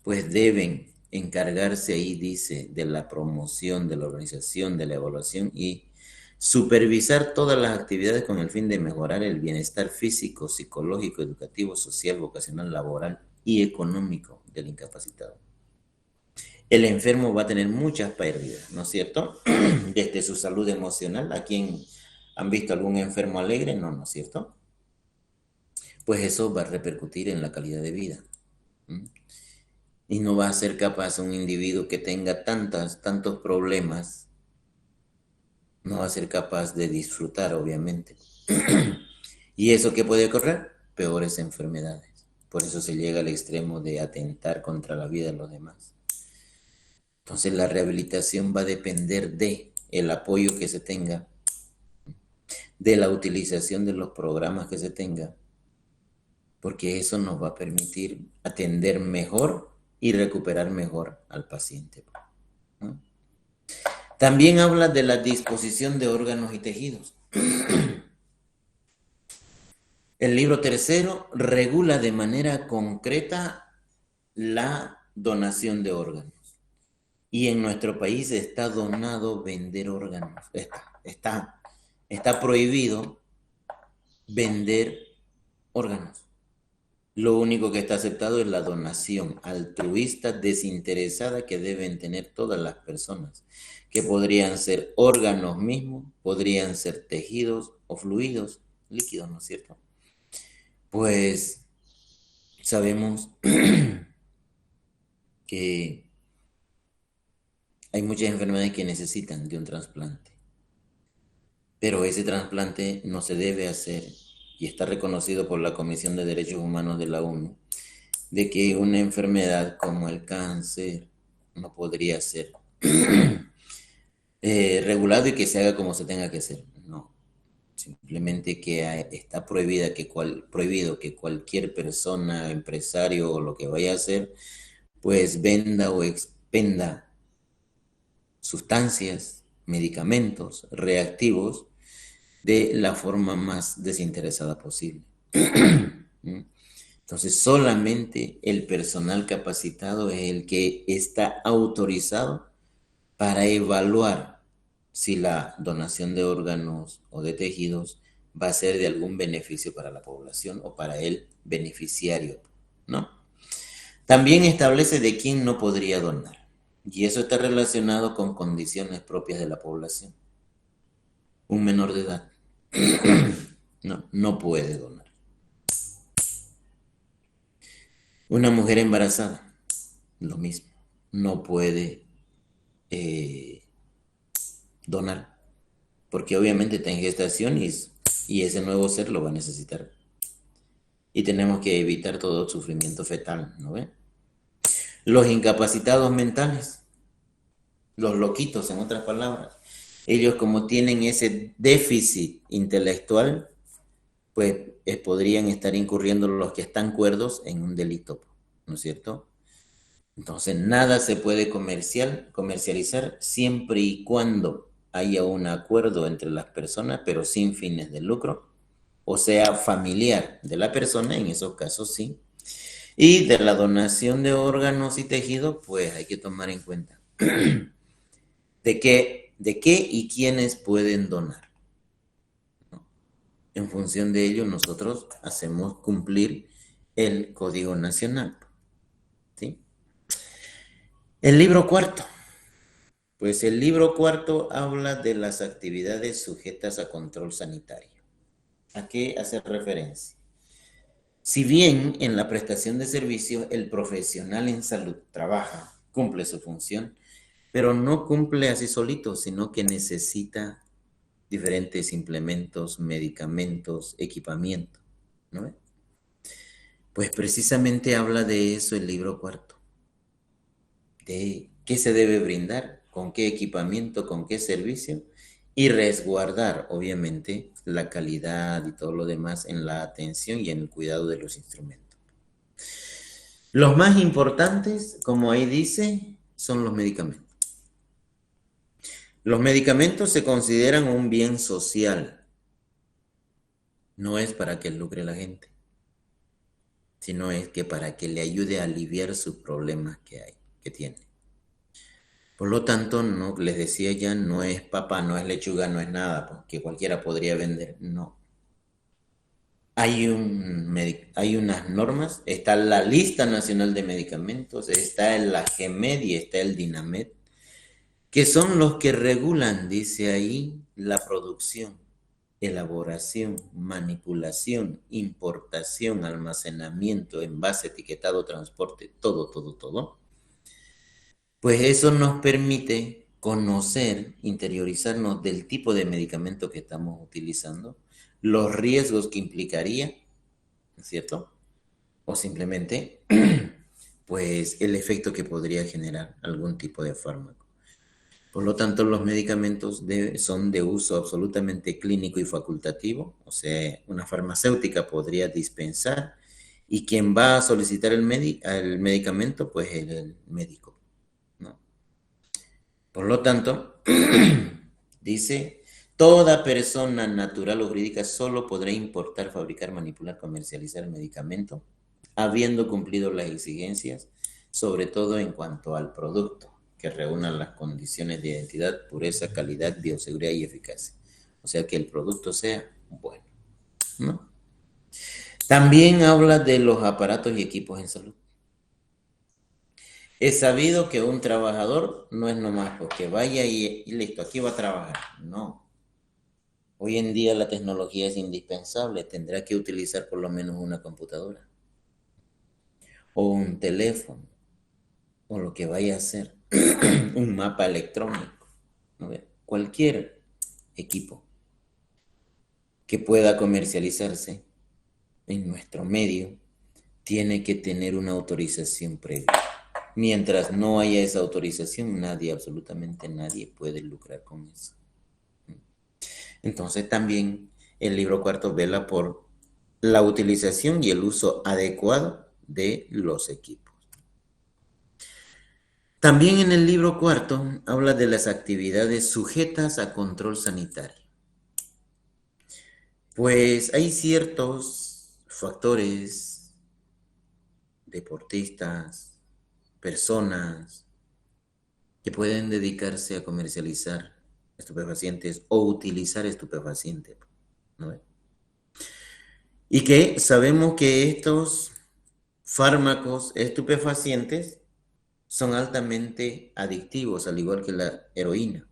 pues deben encargarse, ahí dice, de la promoción, de la organización, de la evaluación y supervisar todas las actividades con el fin de mejorar el bienestar físico, psicológico, educativo, social, vocacional, laboral y económico del incapacitado. El enfermo va a tener muchas pérdidas, ¿no es cierto? Desde su salud emocional. ¿A quién han visto algún enfermo alegre? No, ¿no es cierto? Pues eso va a repercutir en la calidad de vida. Y no va a ser capaz un individuo que tenga tantos problemas, no va a ser capaz de disfrutar, obviamente. ¿Y eso qué puede ocurrir? Peores enfermedades. Por eso se llega al extremo de atentar contra la vida de los demás. Entonces la rehabilitación va a depender de el apoyo que se tenga, de la utilización de los programas que se tenga, porque eso nos va a permitir atender mejor y recuperar mejor al paciente, ¿no? También habla de la disposición de órganos y tejidos. El libro tercero regula de manera concreta la donación de órganos. Y en nuestro país está donado vender órganos. Está prohibido vender órganos. Lo único que está aceptado es la donación altruista, desinteresada que deben tener todas las personas, que podrían ser órganos mismos, podrían ser tejidos o fluidos, líquidos, ¿no es cierto? Pues sabemos que hay muchas enfermedades que necesitan de un trasplante, pero ese trasplante no se debe hacer y está reconocido por la Comisión de Derechos Humanos de la ONU, de que una enfermedad como el cáncer no podría ser regulado y que se haga como se tenga que hacer. No, simplemente que está prohibido que cualquier persona, empresario o lo que vaya a hacer, pues venda o expenda sustancias, medicamentos reactivos de la forma más desinteresada posible. Entonces, solamente el personal capacitado es el que está autorizado para evaluar si la donación de órganos o de tejidos va a ser de algún beneficio para la población o para el beneficiario, ¿no? También establece de quién no podría donar, y eso está relacionado con condiciones propias de la población. Un menor de edad no puede donar. Una mujer embarazada, lo mismo, no puede donar, porque obviamente está en gestación y ese nuevo ser lo va a necesitar. Y tenemos que evitar todo sufrimiento fetal, ¿no ve? Los incapacitados mentales, los loquitos, en otras palabras, ellos como tienen ese déficit intelectual, pues podrían estar incurriendo los que están cuerdos en un delito, ¿no es cierto? Entonces, nada se puede comercializar siempre y cuando haya un acuerdo entre las personas, pero sin fines de lucro, o sea, familiar de la persona, en esos casos sí. Y de la donación de órganos y tejidos, pues hay que tomar en cuenta de qué y quiénes pueden donar, ¿no? En función de ello, nosotros hacemos cumplir el Código Nacional. El libro cuarto. Pues el libro cuarto habla de las actividades sujetas a control sanitario. ¿A qué hace referencia? Si bien en la prestación de servicios el profesional en salud trabaja, cumple su función, pero no cumple así solito, sino que necesita diferentes implementos, medicamentos, equipamiento, ¿no? Pues precisamente habla de eso el libro cuarto, de qué se debe brindar, con qué equipamiento, con qué servicio, y resguardar, obviamente, la calidad y todo lo demás en la atención y en el cuidado de los instrumentos. Los más importantes, como ahí dice, son los medicamentos. Los medicamentos se consideran un bien social. No es para que lucre la gente, sino es que para que le ayude a aliviar sus problemas que tiene. Por lo tanto, no, les decía ya, no es papa, no es lechuga, no es nada, porque cualquiera podría vender. No. Hay unas normas, está la Lista Nacional de Medicamentos, está la GEMED y está el DINAMED, que son los que regulan, dice ahí, la producción, elaboración, manipulación, importación, almacenamiento, envase, etiquetado, transporte, todo. Pues eso nos permite conocer, interiorizarnos del tipo de medicamento que estamos utilizando, los riesgos que implicaría, ¿no es cierto? O simplemente, pues, el efecto que podría generar algún tipo de fármaco. Por lo tanto, los medicamentos son de uso absolutamente clínico y facultativo, o sea, una farmacéutica podría dispensar y quien va a solicitar el medicamento, pues el médico, ¿no? Por lo tanto, dice, toda persona natural o jurídica solo podrá importar, fabricar, manipular, comercializar el medicamento, habiendo cumplido las exigencias, sobre todo en cuanto al producto, que reúnan las condiciones de identidad, pureza, calidad, bioseguridad y eficacia. O sea, que el producto sea bueno, ¿no? También habla de los aparatos y equipos en salud. Es sabido que un trabajador no es nomás porque vaya y listo, aquí va a trabajar. No. Hoy en día la tecnología es indispensable. Tendrá que utilizar por lo menos una computadora o un teléfono o lo que vaya a hacer, un mapa electrónico, ¿no? Cualquier equipo que pueda comercializarse en nuestro medio tiene que tener una autorización previa. Mientras no haya esa autorización, nadie, absolutamente nadie puede lucrar con eso. Entonces también el libro cuarto vela por la utilización y el uso adecuado de los equipos. También en el libro cuarto habla de las actividades sujetas a control sanitario. Pues hay ciertos factores, deportistas, personas que pueden dedicarse a comercializar estupefacientes o utilizar estupefacientes, ¿no? Y que sabemos que estos fármacos estupefacientes son altamente adictivos, al igual que la heroína.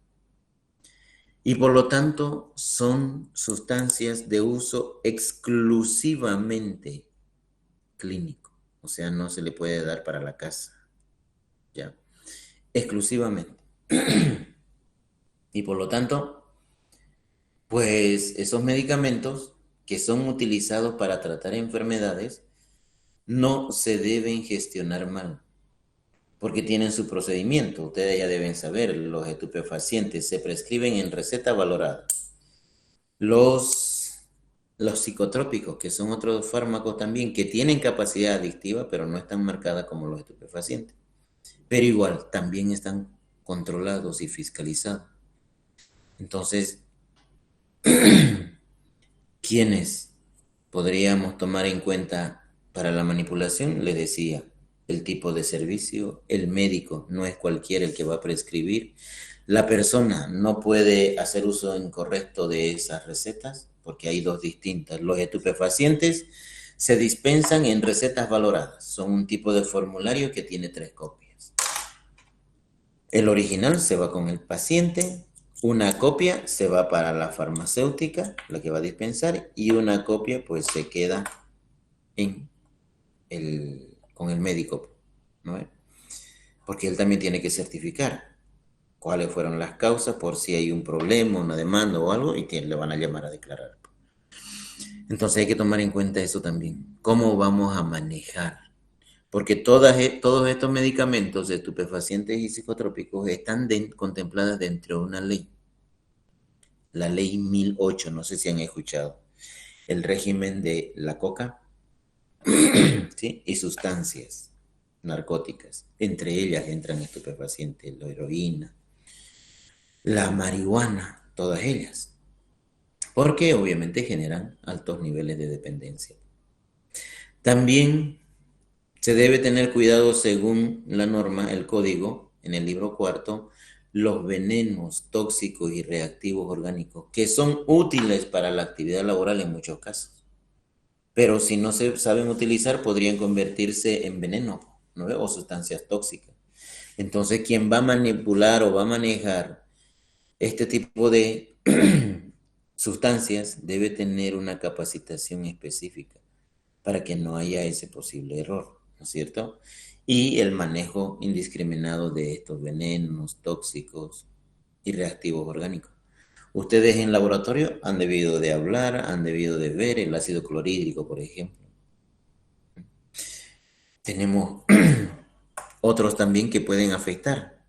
Y por lo tanto son sustancias de uso exclusivamente clínico. O sea, no se le puede dar para la casa. ¿Ya? Exclusivamente. Y por lo tanto, pues esos medicamentos que son utilizados para tratar enfermedades no se deben gestionar mal, porque tienen su procedimiento. Ustedes ya deben saber, los estupefacientes se prescriben en receta valorada. Los psicotrópicos, que son otros fármacos también, que tienen capacidad adictiva, pero no están marcadas como los estupefacientes. Pero igual, también están controlados y fiscalizados. Entonces, ¿quiénes podríamos tomar en cuenta para la manipulación? Les decía, el tipo de servicio, el médico no es cualquiera el que va a prescribir. La persona no puede hacer uso incorrecto de esas recetas porque hay dos distintas. Los estupefacientes se dispensan en recetas valoradas. Son un tipo de formulario que tiene 3 copias. El original se va con el paciente, una copia se va para la farmacéutica, la que va a dispensar, y una copia pues se queda con el médico, ¿no? Porque él también tiene que certificar cuáles fueron las causas por si hay un problema, una demanda o algo, y le van a llamar a declarar. Entonces hay que tomar en cuenta eso también. ¿Cómo vamos a manejar? Porque todos estos medicamentos estupefacientes y psicotrópicos están contempladas dentro de una ley. La ley 1008, no sé si han escuchado. El régimen de la coca, ¿sí? Y sustancias narcóticas. Entre ellas entran estupefacientes, la heroína, la marihuana, todas ellas. Porque obviamente generan altos niveles de dependencia. También se debe tener cuidado según la norma, el código, en el libro cuarto, los venenos tóxicos y reactivos orgánicos, que son útiles para la actividad laboral en muchos casos. Pero si no se saben utilizar, podrían convertirse en veneno, ¿no? O sustancias tóxicas. Entonces, quien va a manipular o va a manejar este tipo de sustancias debe tener una capacitación específica para que no haya ese posible error, ¿no es cierto? Y el manejo indiscriminado de estos venenos tóxicos y reactivos orgánicos. Ustedes en laboratorio han debido de hablar, han debido de ver el ácido clorhídrico, por ejemplo. Tenemos otros también que pueden afectar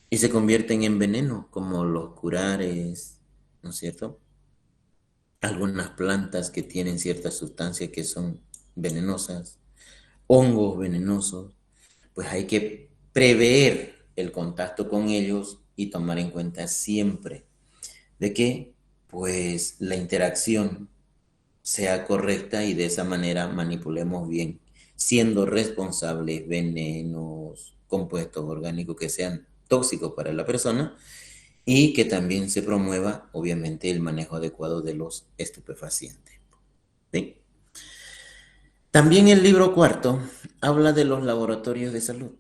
y se convierten en veneno, como los curares, ¿no es cierto? Algunas plantas que tienen ciertas sustancias que son venenosas, hongos venenosos, pues hay que prever el contacto con ellos y tomar en cuenta siempre de que pues la interacción sea correcta y de esa manera manipulemos bien, siendo responsables venenos, compuestos orgánicos que sean tóxicos para la persona y que también se promueva obviamente el manejo adecuado de los estupefacientes. ¿Sí? También el libro cuarto habla de los laboratorios de salud.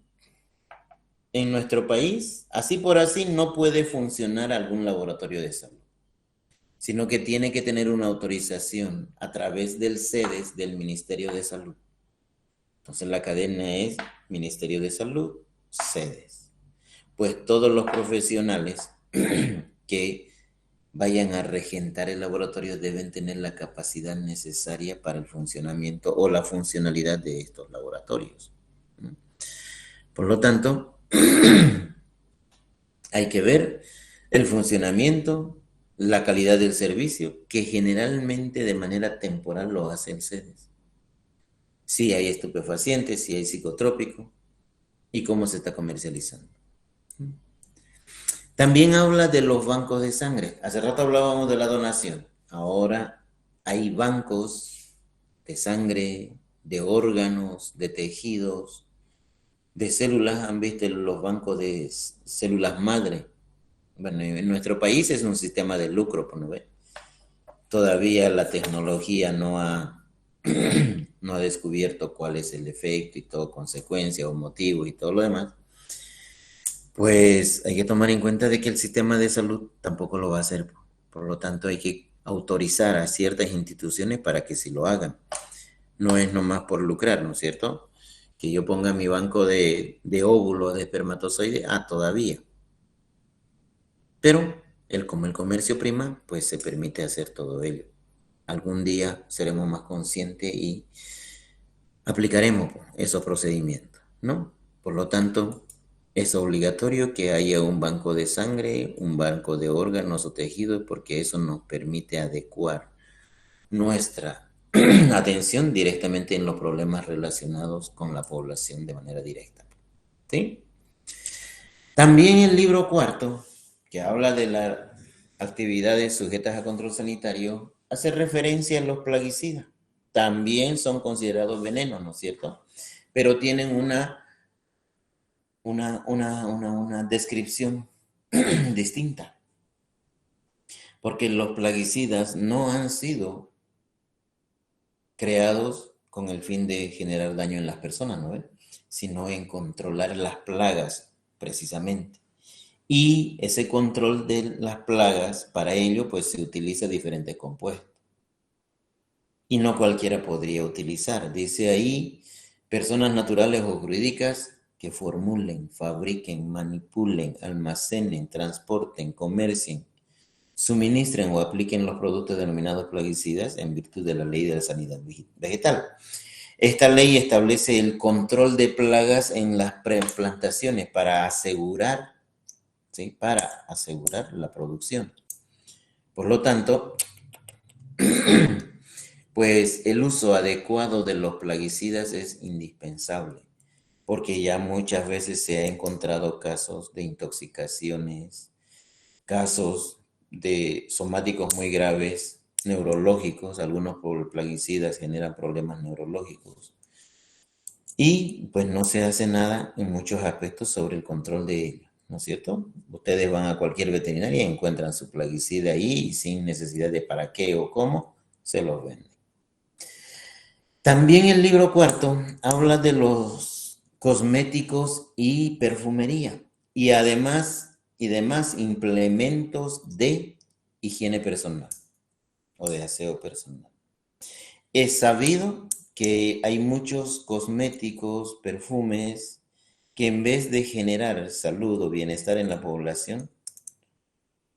En nuestro país, así por así, no puede funcionar algún laboratorio de salud, sino que tiene que tener una autorización a través del CEDES del Ministerio de Salud. Entonces la cadena es Ministerio de Salud, CEDES. Pues todos los profesionales que vayan a regentar el laboratorio deben tener la capacidad necesaria para el funcionamiento o la funcionalidad de estos laboratorios. Por lo tanto, hay que ver el funcionamiento, la calidad del servicio, que generalmente de manera temporal lo hace el CEDES. Si hay estupefacientes, si hay psicotrópico y cómo se está comercializando. También habla de los bancos de sangre. Hace rato hablábamos de la donación. Ahora hay bancos de sangre, de órganos, de tejidos, de células. Han visto los bancos de células madre. Bueno, en nuestro país es un sistema de lucro, ¿no ve? Todavía la tecnología no ha descubierto cuál es el efecto y todo, consecuencia o motivo y todo lo demás. Pues hay que tomar en cuenta de que el sistema de salud tampoco lo va a hacer. Por lo tanto, hay que autorizar a ciertas instituciones para que sí lo hagan. No es nomás por lucrar, ¿no es cierto? Que yo ponga mi banco de óvulos, de espermatozoides, todavía. Pero como el comercio prima, pues se permite hacer todo ello. Algún día seremos más conscientes y aplicaremos esos procedimientos, ¿no? Por lo tanto, es obligatorio que haya un banco de sangre, un banco de órganos o tejidos, porque eso nos permite adecuar nuestra atención directamente en los problemas relacionados con la población de manera directa. ¿Sí? También el libro cuarto, que habla de las actividades sujetas a control sanitario, hace referencia a los plaguicidas. También son considerados venenos, ¿no es cierto? Pero tienen una descripción distinta. Porque los plaguicidas no han sido creados con el fin de generar daño en las personas, ¿no? Sino en controlar las plagas precisamente. Y ese control de las plagas, para ello, pues se utiliza diferentes compuestos. Y no cualquiera podría utilizar. Dice ahí, personas naturales o jurídicas que formulen, fabriquen, manipulen, almacenen, transporten, comercien, suministren o apliquen los productos denominados plaguicidas en virtud de la ley de la sanidad vegetal. Esta ley establece el control de plagas en las plantaciones para asegurar, ¿sí? Para asegurar la producción. Por lo tanto, pues el uso adecuado de los plaguicidas es indispensable, porque ya muchas veces se ha encontrado casos de intoxicaciones, casos de somáticos muy graves, neurológicos, algunos por plaguicidas generan problemas neurológicos. Y pues no se hace nada en muchos aspectos sobre el control de ello, ¿no es cierto? Ustedes van a cualquier veterinaria y encuentran su plaguicida ahí y sin necesidad de para qué o cómo, se los venden. También el libro cuarto habla de los cosméticos y perfumería y además y demás implementos de higiene personal o de aseo personal. Es sabido que hay muchos cosméticos, perfumes, que en vez de generar salud o bienestar en la población,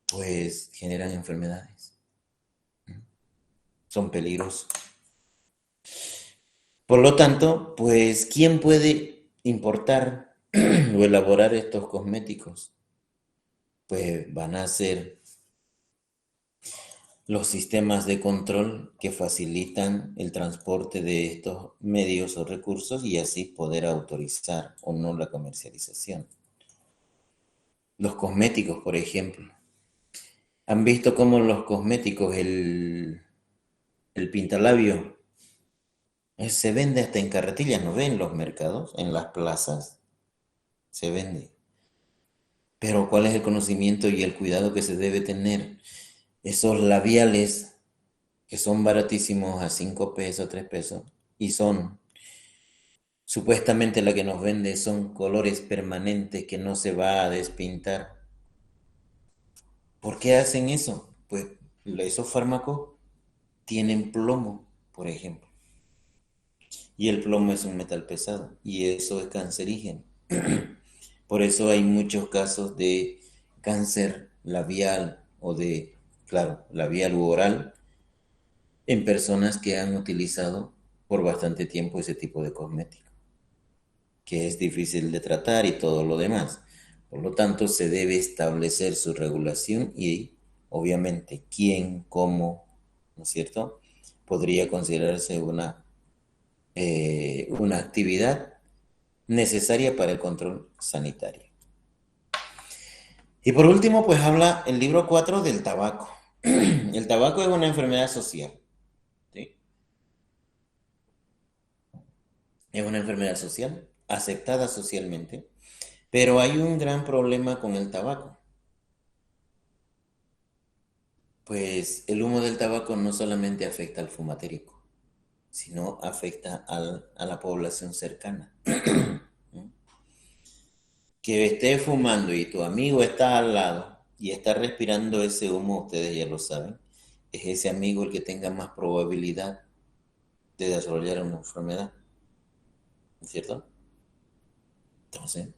pues generan enfermedades. Son peligrosos. Por lo tanto, pues, ¿quién puede importar o elaborar estos cosméticos? Pues van a ser los sistemas de control que facilitan el transporte de estos medios o recursos y así poder autorizar o no la comercialización. Los cosméticos, por ejemplo. ¿Han visto cómo los cosméticos, el pintalabio, se vende hasta en carretillas? ¿No ven? En los mercados, en las plazas, se vende. Pero ¿cuál es el conocimiento y el cuidado que se debe tener? Esos labiales que son baratísimos a 5 pesos, 3 pesos, y son, supuestamente la que nos vende son colores permanentes que no se va a despintar. ¿Por qué hacen eso? Pues esos fármacos tienen plomo, por ejemplo, y el plomo es un metal pesado, y eso es cancerígeno. Por eso hay muchos casos de cáncer labial o de, claro, labial u oral en personas que han utilizado por bastante tiempo ese tipo de cosmético, que es difícil de tratar y todo lo demás. Por lo tanto, se debe establecer su regulación y, obviamente, quién, cómo, ¿no es cierto?, podría considerarse una actividad necesaria para el control sanitario. Y por último, pues habla el libro 4 del tabaco. El tabaco es una enfermedad social. ¿Sí? Es una enfermedad social, aceptada socialmente, pero hay un gran problema con el tabaco. Pues el humo del tabaco no solamente afecta al fumatérico, sino afecta a la población cercana. Que estés fumando y tu amigo está al lado y está respirando ese humo, ustedes ya lo saben, es ese amigo el que tenga más probabilidad de desarrollar una enfermedad, ¿no es cierto? Entonces,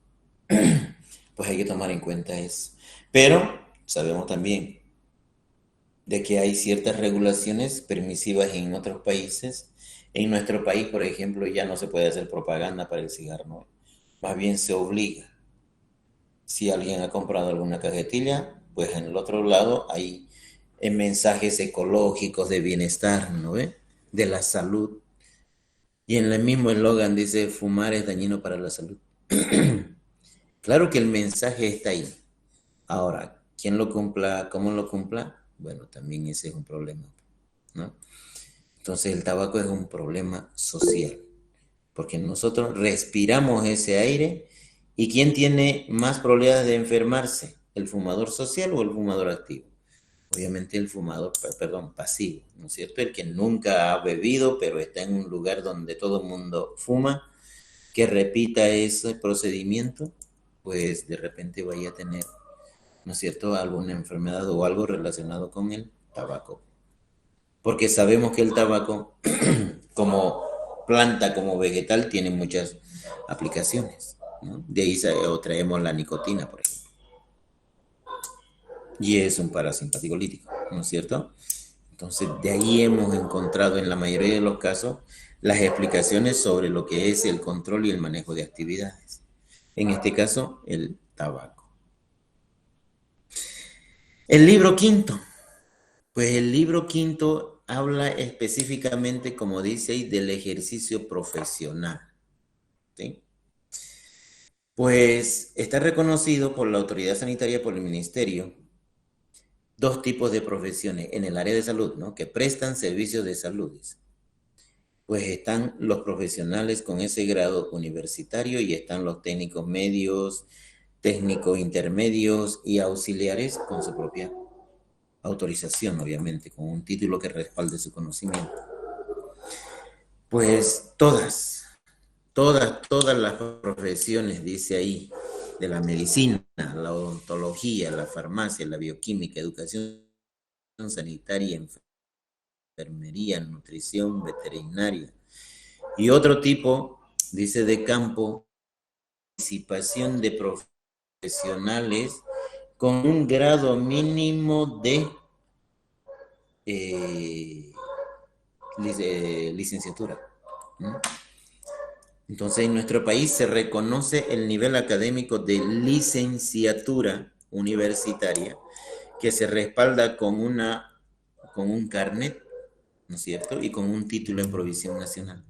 pues hay que tomar en cuenta eso. Pero sabemos también de que hay ciertas regulaciones permisivas en otros países. En nuestro país, por ejemplo, ya no se puede hacer propaganda para el cigarro, ¿no? Más bien se obliga. Si alguien ha comprado alguna cajetilla, pues en el otro lado hay mensajes ecológicos de bienestar, ¿no ve? De la salud. Y en el mismo eslogan dice, fumar es dañino para la salud. Claro que el mensaje está ahí. Ahora, ¿quién lo cumpla? ¿Cómo lo cumpla? Bueno, también ese es un problema, ¿no? Entonces el tabaco es un problema social, porque nosotros respiramos ese aire y ¿quién tiene más probabilidades de enfermarse? ¿El fumador social o el fumador activo? Obviamente el fumador, perdón, pasivo, ¿no es cierto? El que nunca ha bebido, pero está en un lugar donde todo el mundo fuma, que repita ese procedimiento pues de repente vaya a tener, ¿no es cierto?, alguna enfermedad o algo relacionado con el tabaco. Porque sabemos que el tabaco, como planta, como vegetal, tiene muchas aplicaciones, ¿no? De ahí traemos la nicotina, por ejemplo. Y es un parasimpático lítico, ¿no es cierto? Entonces, de ahí hemos encontrado en la mayoría de los casos las explicaciones sobre lo que es el control y el manejo de actividades. En este caso, el tabaco. El libro quinto. Pues el libro quinto habla específicamente, como dice ahí, del ejercicio profesional. ¿Sí? Pues está reconocido por la autoridad sanitaria, por el ministerio, dos tipos de profesiones en el área de salud, ¿no?, que prestan servicios de salud. Pues están los profesionales con ese grado universitario y están los técnicos medios, técnicos intermedios y auxiliares con su propia autorización, obviamente, con un título que respalde su conocimiento. Pues todas las profesiones, dice ahí, de la medicina, la odontología, la farmacia, la bioquímica, educación sanitaria, enfermería, nutrición, veterinaria y otro tipo, dice, de campo, participación de profesionales con un grado mínimo de licenciatura. ¿No? Entonces, en nuestro país se reconoce el nivel académico de licenciatura universitaria que se respalda con un carnet, ¿no es cierto?, y con un título en provisión nacional.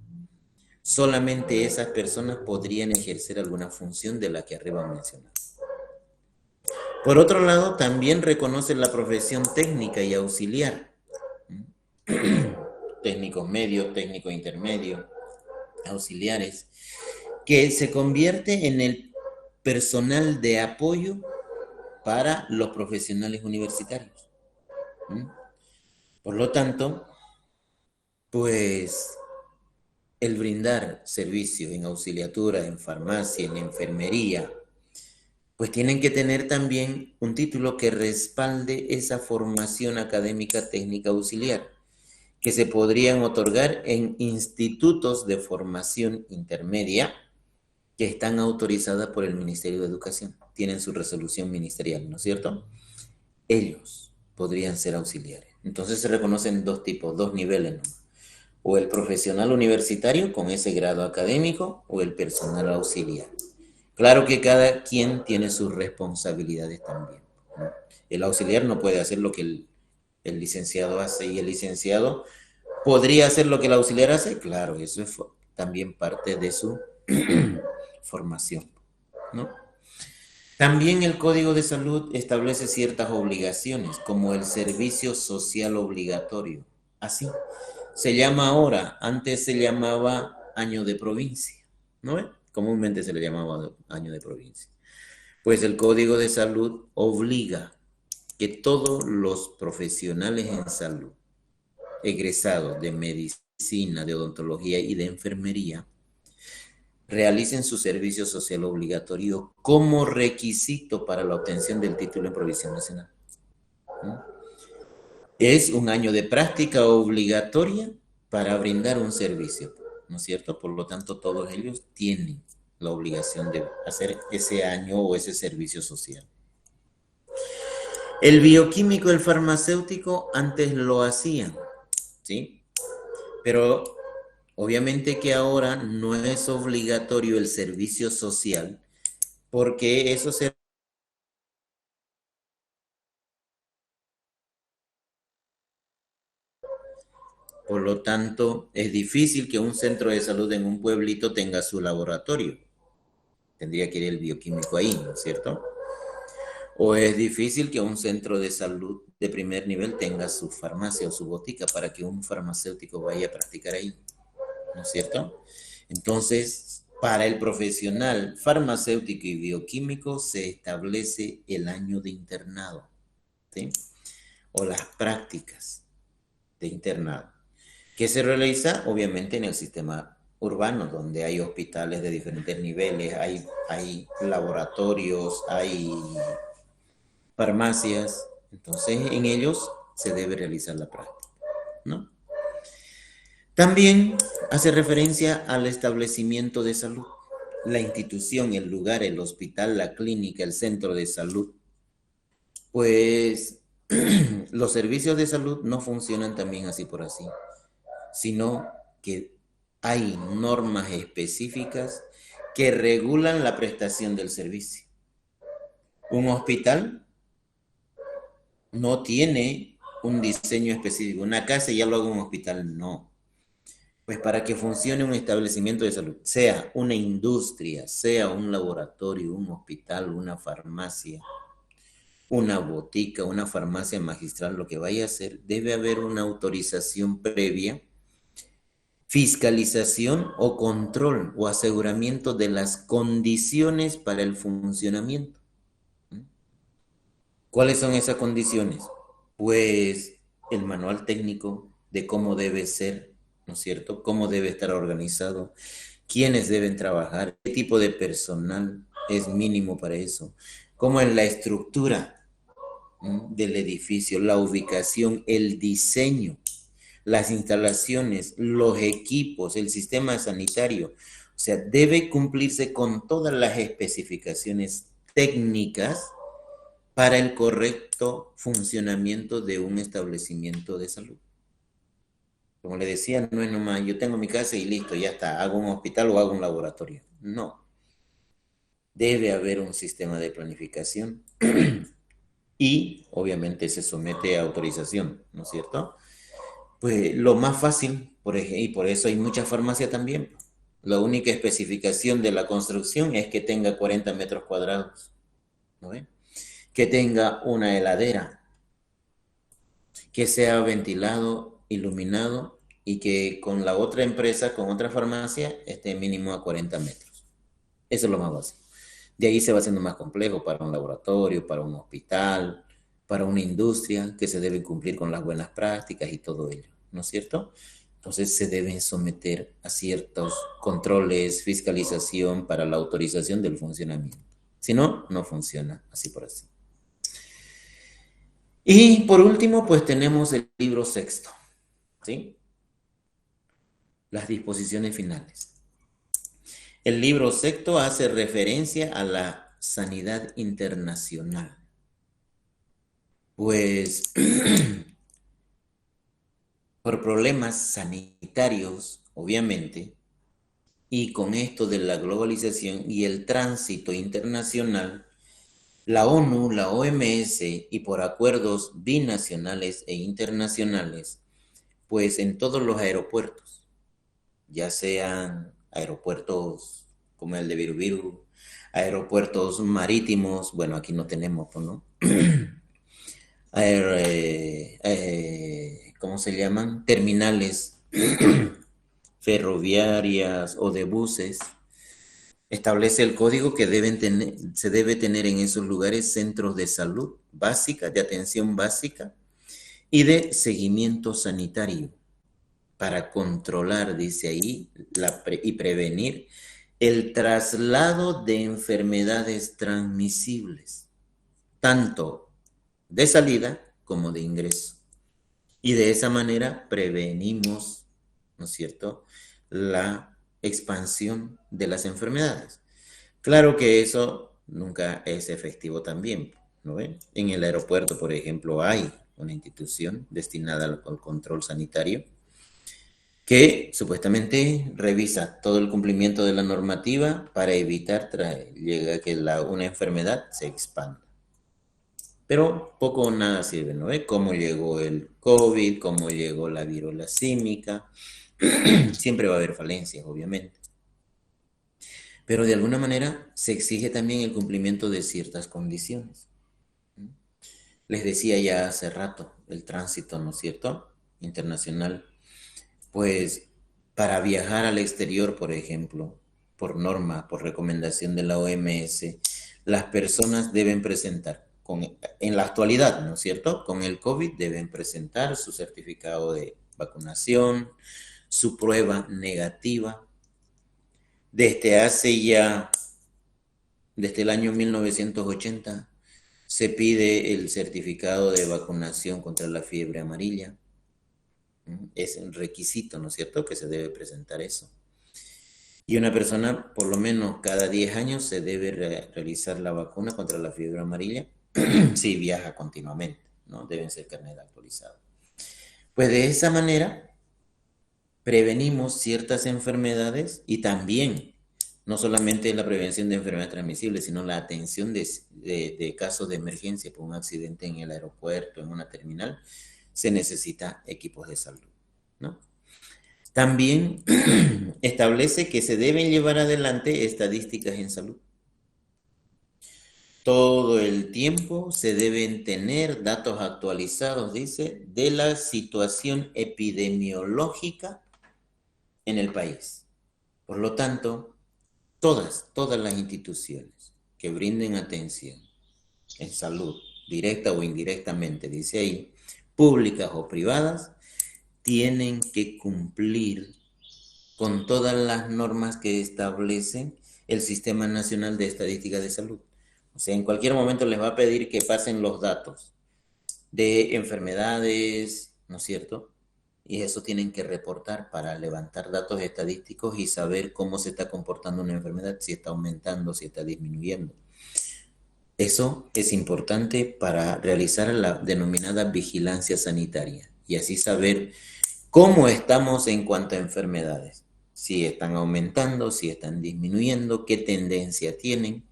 Solamente esas personas podrían ejercer alguna función de la que arriba mencionado. Por otro lado, también reconoce la profesión técnica y auxiliar. Técnicos medios, técnicos intermedios, auxiliares, que se convierte en el personal de apoyo para los profesionales universitarios. Por lo tanto, pues el brindar servicios en auxiliatura, en farmacia, en enfermería, pues tienen que tener también un título que respalde esa formación académica técnica auxiliar, que se podrían otorgar en institutos de formación intermedia que están autorizadas por el Ministerio de Educación. Tienen su resolución ministerial, ¿no es cierto? Ellos podrían ser auxiliares. Entonces se reconocen dos tipos, dos niveles, ¿no? O el profesional universitario con ese grado académico o el personal auxiliar. Claro que cada quien tiene sus responsabilidades también, ¿no? El auxiliar no puede hacer lo que el licenciado hace, y el licenciado podría hacer lo que el auxiliar hace. Claro, eso es también parte de su formación, ¿no? También el Código de Salud establece ciertas obligaciones, como el servicio social obligatorio. Así se llama ahora, antes se llamaba año de provincia, ¿no? Comúnmente se le llamaba año de provincia. Pues el Código de Salud obliga que todos los profesionales en salud, egresados de medicina, de odontología y de enfermería, realicen su servicio social obligatorio como requisito para la obtención del título en provisión nacional. Es un año de práctica obligatoria para brindar un servicio, ¿no es cierto? Por lo tanto, todos ellos tienen la obligación de hacer ese año o ese servicio social. El bioquímico, el farmacéutico, antes lo hacían, ¿sí? Pero obviamente que ahora no es obligatorio el servicio social, porque eso se... Por lo tanto, es difícil que un centro de salud en un pueblito tenga su laboratorio. Tendría que ir el bioquímico ahí, ¿no es cierto? O es difícil que un centro de salud de primer nivel tenga su farmacia o su botica para que un farmacéutico vaya a practicar ahí, ¿no es cierto? Entonces, para el profesional farmacéutico y bioquímico se establece el año de internado, ¿sí? O las prácticas de internado, que se realiza obviamente en el sistema urbanos, donde hay hospitales de diferentes niveles, hay laboratorios, hay farmacias. Entonces, en ellos se debe realizar la práctica, ¿no? También hace referencia al establecimiento de salud. La institución, el lugar, el hospital, la clínica, el centro de salud. Pues los servicios de salud no funcionan también así por así, sino que hay normas específicas que regulan la prestación del servicio. Un hospital no tiene un diseño específico. Una casa ya lo hago un hospital, no. Pues para que funcione un establecimiento de salud, sea una industria, sea un laboratorio, un hospital, una farmacia, una botica, una farmacia magistral, lo que vaya a hacer, debe haber una autorización previa, fiscalización o control o aseguramiento de las condiciones para el funcionamiento. ¿Cuáles son esas condiciones? Pues el manual técnico de cómo debe ser, ¿no es cierto? Cómo debe estar organizado, quiénes deben trabajar, qué tipo de personal es mínimo para eso, cómo es la estructura del edificio, la ubicación, el diseño, las instalaciones, los equipos, el sistema sanitario. O sea, debe cumplirse con todas las especificaciones técnicas para el correcto funcionamiento de un establecimiento de salud. Como le decía, no es nomás, yo tengo mi casa y listo, ya está, hago un hospital o hago un laboratorio. No. Debe haber un sistema de planificación y obviamente se somete a autorización, ¿no es cierto? Pues lo más fácil, y por eso hay mucha farmacia también, la única especificación de la construcción es que tenga 40 metros cuadrados, ¿no ve? Que tenga una heladera, que sea ventilado, iluminado y que con la otra empresa, con otra farmacia, esté mínimo a 40 metros. Eso es lo más básico. De ahí se va haciendo más complejo para un laboratorio, para un hospital, para una industria, que se deben cumplir con las buenas prácticas y todo ello, ¿no es cierto? Entonces se deben someter a ciertos controles, fiscalización para la autorización del funcionamiento. Si no, no funciona así por así. Y por último, pues tenemos el libro sexto, ¿sí? Las disposiciones finales. El libro sexto hace referencia a la sanidad internacional. Pues por problemas sanitarios, obviamente, y con esto de la globalización y el tránsito internacional, la ONU, la OMS y por acuerdos binacionales e internacionales, pues en todos los aeropuertos, ya sean aeropuertos como el de Virubiru, aeropuertos marítimos, bueno, aquí no tenemos, ¿no? ¿Cómo se llaman? Terminales ferroviarias o de buses. Establece el código que se debe tener en esos lugares centros de salud básica, de atención básica y de seguimiento sanitario para controlar, dice ahí, y prevenir el traslado de enfermedades transmisibles, tanto de salida como de ingreso. Y de esa manera prevenimos, ¿no es cierto?, la expansión de las enfermedades. Claro que eso nunca es efectivo también, ¿no ven? En el aeropuerto, por ejemplo, hay una institución destinada al control sanitario que supuestamente revisa todo el cumplimiento de la normativa para evitar que una enfermedad se expanda. Pero poco o nada sirve, ¿no? Cómo llegó el COVID, cómo llegó la viruela símica. Siempre va a haber falencias, obviamente. Pero de alguna manera se exige también el cumplimiento de ciertas condiciones. Les decía ya hace rato, el tránsito, ¿no es cierto?, internacional. Pues para viajar al exterior, por ejemplo, por norma, por recomendación de la OMS, las personas deben presentar, en la actualidad, ¿no es cierto?, con el COVID deben presentar su certificado de vacunación, su prueba negativa Desde el año 1980, se pide el certificado de vacunación contra la fiebre amarilla. Es un requisito, ¿no es cierto?, que se debe presentar eso. Y una persona, por lo menos cada 10 años, se debe realizar la vacuna contra la fiebre amarilla si viaja continuamente, ¿no? Deben ser carnet actualizado. Pues de esa manera prevenimos ciertas enfermedades y también, no solamente la prevención de enfermedades transmisibles, sino la atención de casos de emergencia por un accidente en el aeropuerto, en una terminal, se necesita equipos de salud, ¿no? También establece que se deben llevar adelante estadísticas en salud. Todo el tiempo se deben tener datos actualizados, dice, de la situación epidemiológica en el país. Por lo tanto, todas las instituciones que brinden atención en salud, directa o indirectamente, dice ahí, públicas o privadas, tienen que cumplir con todas las normas que establecen el Sistema Nacional de Estadística de Salud. O sea, en cualquier momento les va a pedir que pasen los datos de enfermedades, ¿no es cierto? Y eso tienen que reportar para levantar datos estadísticos y saber cómo se está comportando una enfermedad, si está aumentando, si está disminuyendo. Eso es importante para realizar la denominada vigilancia sanitaria y así saber cómo estamos en cuanto a enfermedades. Si están aumentando, si están disminuyendo, qué tendencia tienen.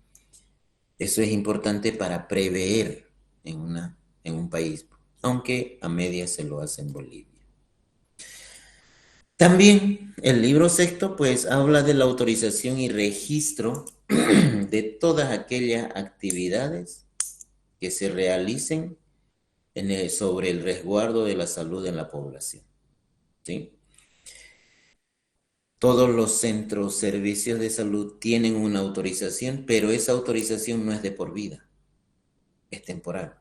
Eso es importante para prever en un país, aunque a medias se lo hace en Bolivia. También el libro sexto pues habla de la autorización y registro de todas aquellas actividades que se realicen sobre el resguardo de la salud en la población, ¿sí? Todos los centros, servicios de salud tienen una autorización, pero esa autorización no es de por vida, es temporal.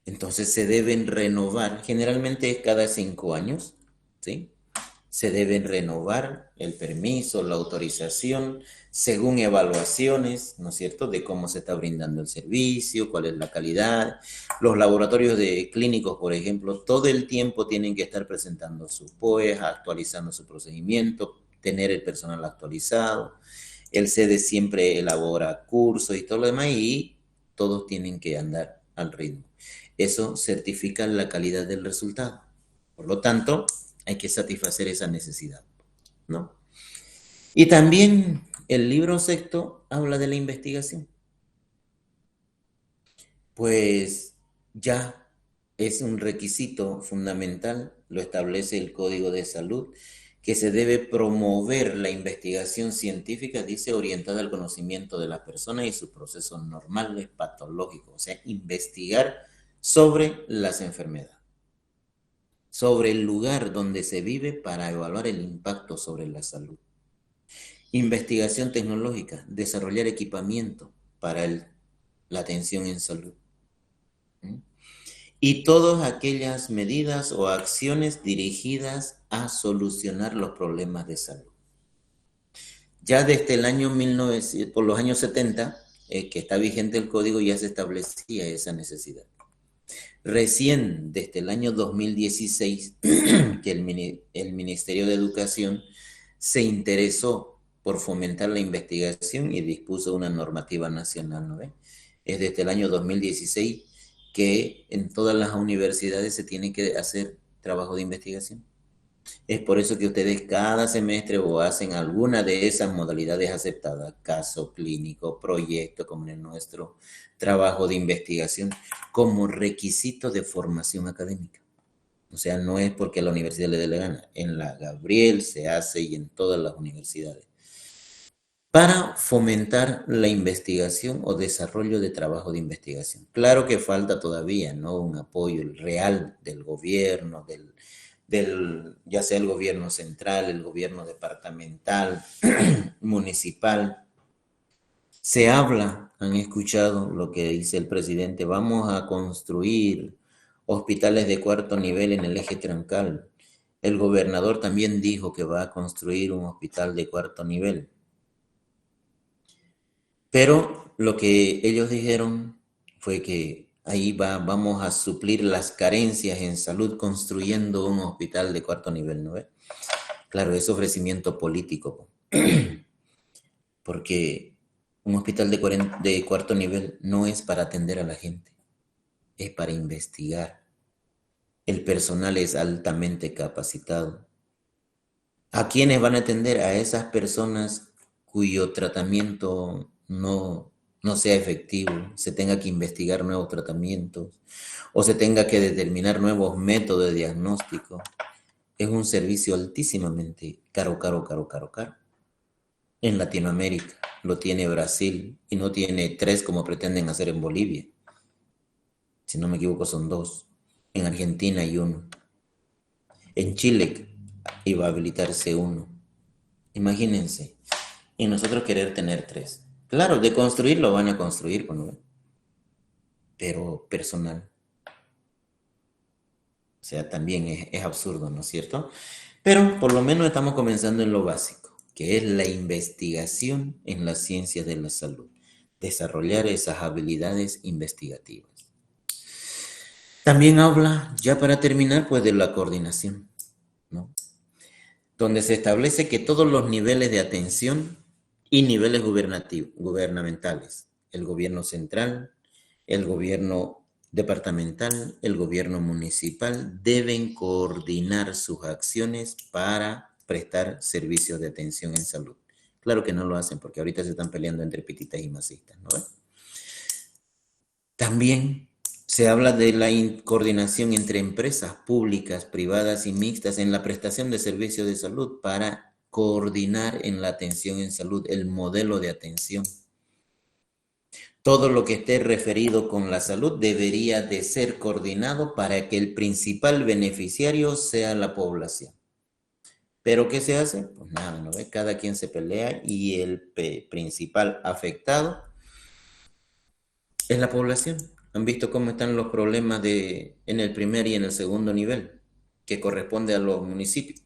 Entonces se deben renovar, generalmente es cada 5 años, ¿sí? Se deben renovar el permiso, la autorización, según evaluaciones, ¿no es cierto?, de cómo se está brindando el servicio, cuál es la calidad. Los laboratorios clínicos, por ejemplo, todo el tiempo tienen que estar presentando sus POEs, actualizando su procedimiento, tener el personal actualizado. El sede siempre elabora cursos y todo lo demás y todos tienen que andar al ritmo. Eso certifica la calidad del resultado. Por lo tanto, hay que satisfacer esa necesidad, ¿no? Y también el libro sexto habla de la investigación. Pues ya es un requisito fundamental, lo establece el Código de Salud, que se debe promover la investigación científica, dice, orientada al conocimiento de la persona y sus procesos normales, patológicos, o sea, investigar sobre las enfermedades, sobre el lugar donde se vive para evaluar el impacto sobre la salud. Investigación tecnológica, desarrollar equipamiento para la atención en salud. Y todas aquellas medidas o acciones dirigidas a solucionar los problemas de salud. Ya desde el año 1900, por los años 70, que está vigente el código, ya se establecía esa necesidad. Recién desde el año 2016 que el Ministerio de Educación se interesó por fomentar la investigación y dispuso una normativa nacional, ¿no ve? Es desde el año 2016 que en todas las universidades se tiene que hacer trabajo de investigación. Es por eso que ustedes cada semestre o hacen alguna de esas modalidades aceptadas, caso clínico, proyecto como el nuestro, trabajo de investigación, como requisito de formación académica. O sea, no es porque a la universidad le dé la gana. En la Gabriel se hace y en todas las universidades. Para fomentar la investigación o desarrollo de trabajo de investigación. Claro que falta todavía, ¿no?, un apoyo real del gobierno, ya sea el gobierno central, el gobierno departamental, municipal. Se habla, han escuchado lo que dice el presidente, vamos a construir hospitales de 4º nivel en el eje troncal. El gobernador también dijo que va a construir un hospital de 4º nivel. Pero lo que ellos dijeron fue que vamos a suplir las carencias en salud construyendo un hospital de 4º nivel, ¿no ve? Claro, es ofrecimiento político, porque un hospital de 4º nivel no es para atender a la gente, es para investigar. El personal es altamente capacitado. ¿A quiénes van a atender? A esas personas cuyo tratamiento no sea efectivo, se tenga que investigar nuevos tratamientos o se tenga que determinar nuevos métodos de diagnóstico. Es un servicio altísimamente caro. En Latinoamérica lo tiene Brasil y no tiene 3 como pretenden hacer en Bolivia. Si no me equivoco son 2. En Argentina hay 1. En Chile iba a habilitarse 1. Imagínense. Y nosotros querer tener 3. Claro, de construir lo van a construir, ¿no? Pero personal. O sea, también es absurdo, ¿no es cierto? Pero por lo menos estamos comenzando en lo básico, que es la investigación en las ciencias de la salud. Desarrollar esas habilidades investigativas. También habla, ya para terminar, pues de la coordinación, ¿no? Donde se establece que todos los niveles de atención y niveles gubernamentales, el gobierno central, el gobierno departamental, el gobierno municipal, deben coordinar sus acciones para prestar servicios de atención en salud. Claro que no lo hacen porque ahorita se están peleando entre pititas y masistas, ¿no? También se habla de la coordinación entre empresas públicas, privadas y mixtas en la prestación de servicios de salud para coordinar en la atención en salud el modelo de atención. Todo lo que esté referido con la salud debería de ser coordinado para que el principal beneficiario sea la población. ¿Pero qué se hace? Pues nada, ¿no ve? Cada quien se pelea y el principal afectado es la población. ¿Han visto cómo están los problemas en el primer y en el segundo nivel? Que corresponde a los municipios,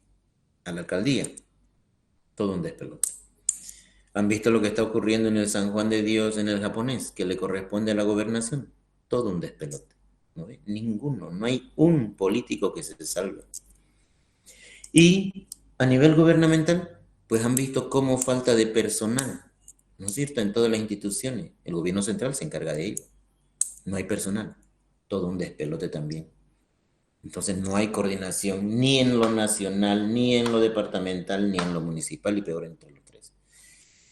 a la alcaldía. Todo un despelote. ¿Han visto lo que está ocurriendo en el San Juan de Dios en el japonés, que le corresponde a la gobernación? Todo un despelote. ¿No ve? Ninguno, no hay un político que se salve. Y a nivel gubernamental, pues han visto cómo falta de personal, ¿no es cierto? En todas las instituciones. El gobierno central se encarga de ello. No hay personal. Todo un despelote también. Entonces no hay coordinación ni en lo nacional, ni en lo departamental, ni en lo municipal y peor en todos los 3.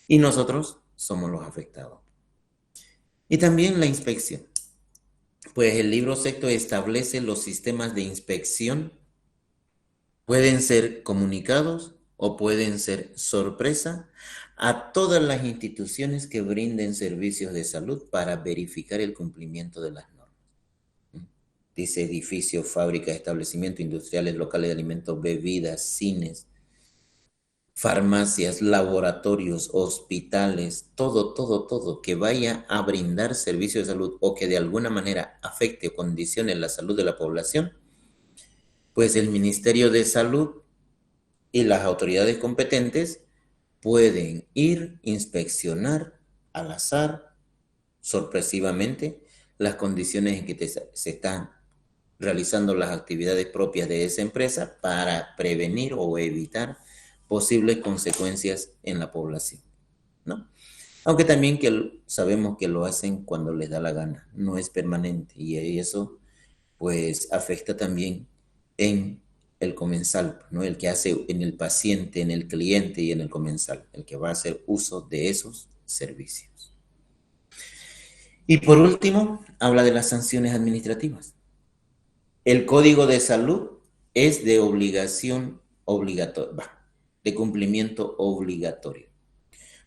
Y nosotros somos los afectados. Y también la inspección. Pues el libro sexto establece los sistemas de inspección. Pueden ser comunicados o pueden ser sorpresa a todas las instituciones que brinden servicios de salud para verificar el cumplimiento de las normas. Dice edificios, fábricas, establecimientos industriales, locales de alimentos, bebidas, cines, farmacias, laboratorios, hospitales, todo que vaya a brindar servicios de salud o que de alguna manera afecte o condicione la salud de la población, pues el Ministerio de Salud y las autoridades competentes pueden ir, inspeccionar al azar, sorpresivamente, las condiciones en que se están realizando las actividades propias de esa empresa para prevenir o evitar posibles consecuencias en la población, ¿no? Aunque también sabemos que lo hacen cuando les da la gana, no es permanente y eso pues afecta también en el comensal, ¿no? El que hace en el paciente, en el cliente y en el comensal, el que va a hacer uso de esos servicios. Y por último, habla de las sanciones administrativas. El Código de Salud es de obligación obligatoria, de cumplimiento obligatorio.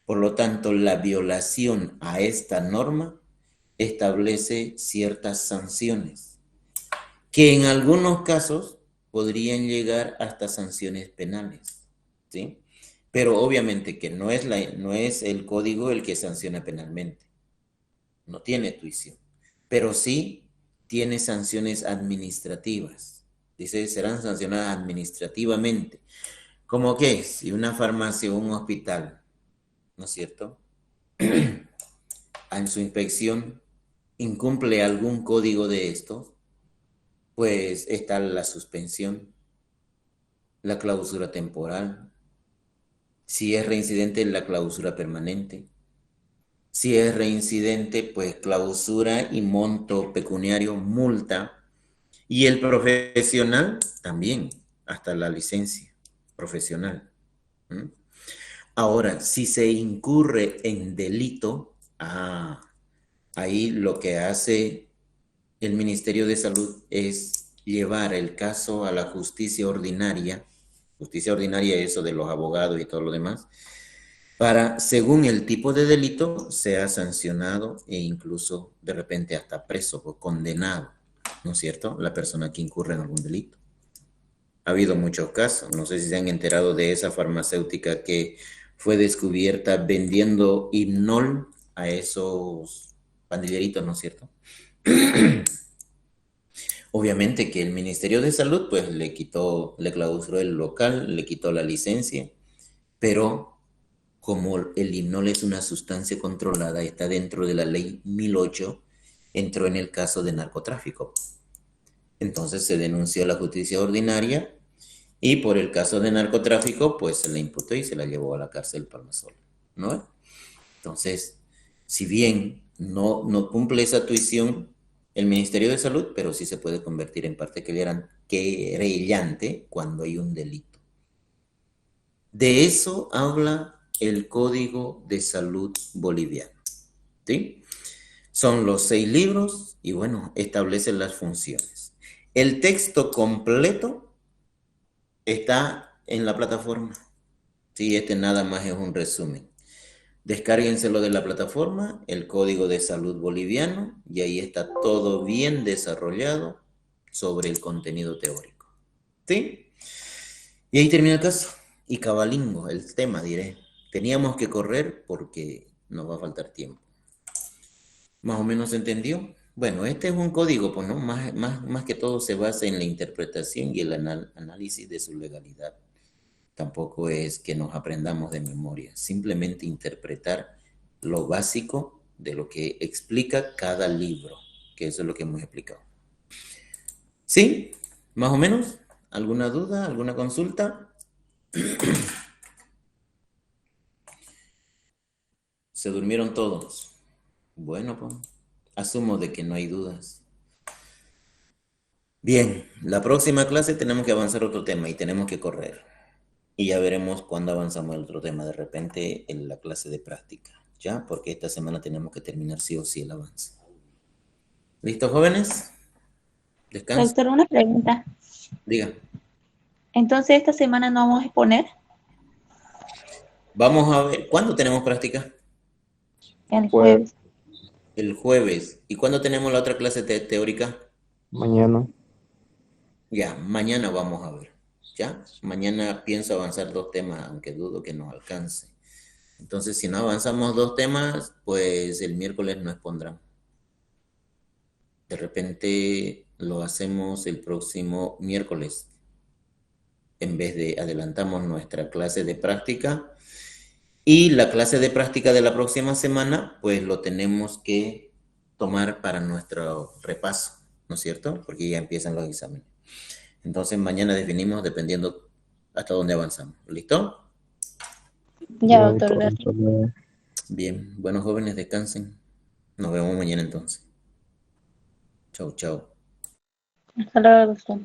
Por lo tanto, la violación a esta norma establece ciertas sanciones que en algunos casos podrían llegar hasta sanciones penales, ¿sí? Pero obviamente que no es el código el que sanciona penalmente, no tiene tuición, pero sí tiene sanciones administrativas. Dice, serán sancionadas administrativamente. ¿Cómo que? Si una farmacia o un hospital, ¿no es cierto? en su inspección incumple algún código de esto, pues está la suspensión, la clausura temporal, si es reincidente, la clausura permanente. Si es reincidente, pues clausura y monto pecuniario, multa. Y el profesional también, hasta la licencia profesional. ¿Mm? Ahora, si se incurre en delito, ahí lo que hace el Ministerio de Salud es llevar el caso a la justicia ordinaria eso de los abogados y todo lo demás, para, según el tipo de delito, sea sancionado e incluso de repente hasta preso o condenado, ¿no es cierto?, la persona que incurre en algún delito. Ha habido muchos casos, no sé si se han enterado de esa farmacéutica que fue descubierta vendiendo Hipnol a esos pandilleritos, ¿no es cierto? Obviamente que el Ministerio de Salud pues le clausuró el local, le quitó la licencia, pero como el Hipnol es una sustancia controlada, está dentro de la ley 1008, entró en el caso de narcotráfico. Entonces se denunció a la justicia ordinaria y por el caso de narcotráfico, pues se la imputó y se la llevó a la cárcel Palmasola, ¿no? Entonces, si bien no cumple esa tuición el Ministerio de Salud, pero sí se puede convertir en parte querellante cuando hay un delito. De eso habla el Código de Salud boliviano, ¿sí? Son los 6 libros y bueno, establecen las funciones. El texto completo está en la plataforma. Sí, este nada más es un resumen. Descárguenselo de la plataforma, el Código de Salud boliviano, y ahí está todo bien desarrollado sobre el contenido teórico. ¿Sí? Y ahí termina el caso. Y cabalingo, el tema, diré. Teníamos que correr porque nos va a faltar tiempo. ¿Más o menos se entendió? Bueno, este es un código, pues, ¿no? Más que todo se basa en la interpretación y el análisis de su legalidad. Tampoco es que nos aprendamos de memoria, simplemente interpretar lo básico de lo que explica cada libro, que eso es lo que hemos explicado. ¿Sí? ¿Más o menos? ¿Alguna duda? ¿Alguna consulta? ¿Se durmieron todos? Bueno, pues asumo de que no hay dudas. Bien, la próxima clase tenemos que avanzar otro tema y tenemos que correr. Y ya veremos cuándo avanzamos el otro tema, de repente en la clase de práctica, ¿ya? Porque esta semana tenemos que terminar sí o sí el avance. ¿Listo, jóvenes? Descanso. Doctor, una pregunta. Diga. Entonces, esta semana no vamos a exponer Vamos a ver, ¿cuándo tenemos práctica? el Pues jueves. El jueves. ¿Y cuándo tenemos la otra clase teórica? mañana. Ya, mañana vamos a ver. ¿Ya? Mañana pienso avanzar 2 temas, aunque dudo que nos alcance. Entonces, si no avanzamos 2 temas, pues el miércoles no expondrán. De repente lo hacemos el próximo miércoles. En vez de adelantamos nuestra clase de práctica. Y la clase de práctica de la próxima semana, pues lo tenemos que tomar para nuestro repaso, ¿no es cierto? Porque ya empiezan los exámenes. Entonces mañana definimos dependiendo hasta dónde avanzamos. ¿Listo? Ya, Ya, doctor, doctor, gracias. hasta luego. Bien, buenos jóvenes, descansen. Nos vemos mañana entonces. Chau, chau. Hasta luego, doctor.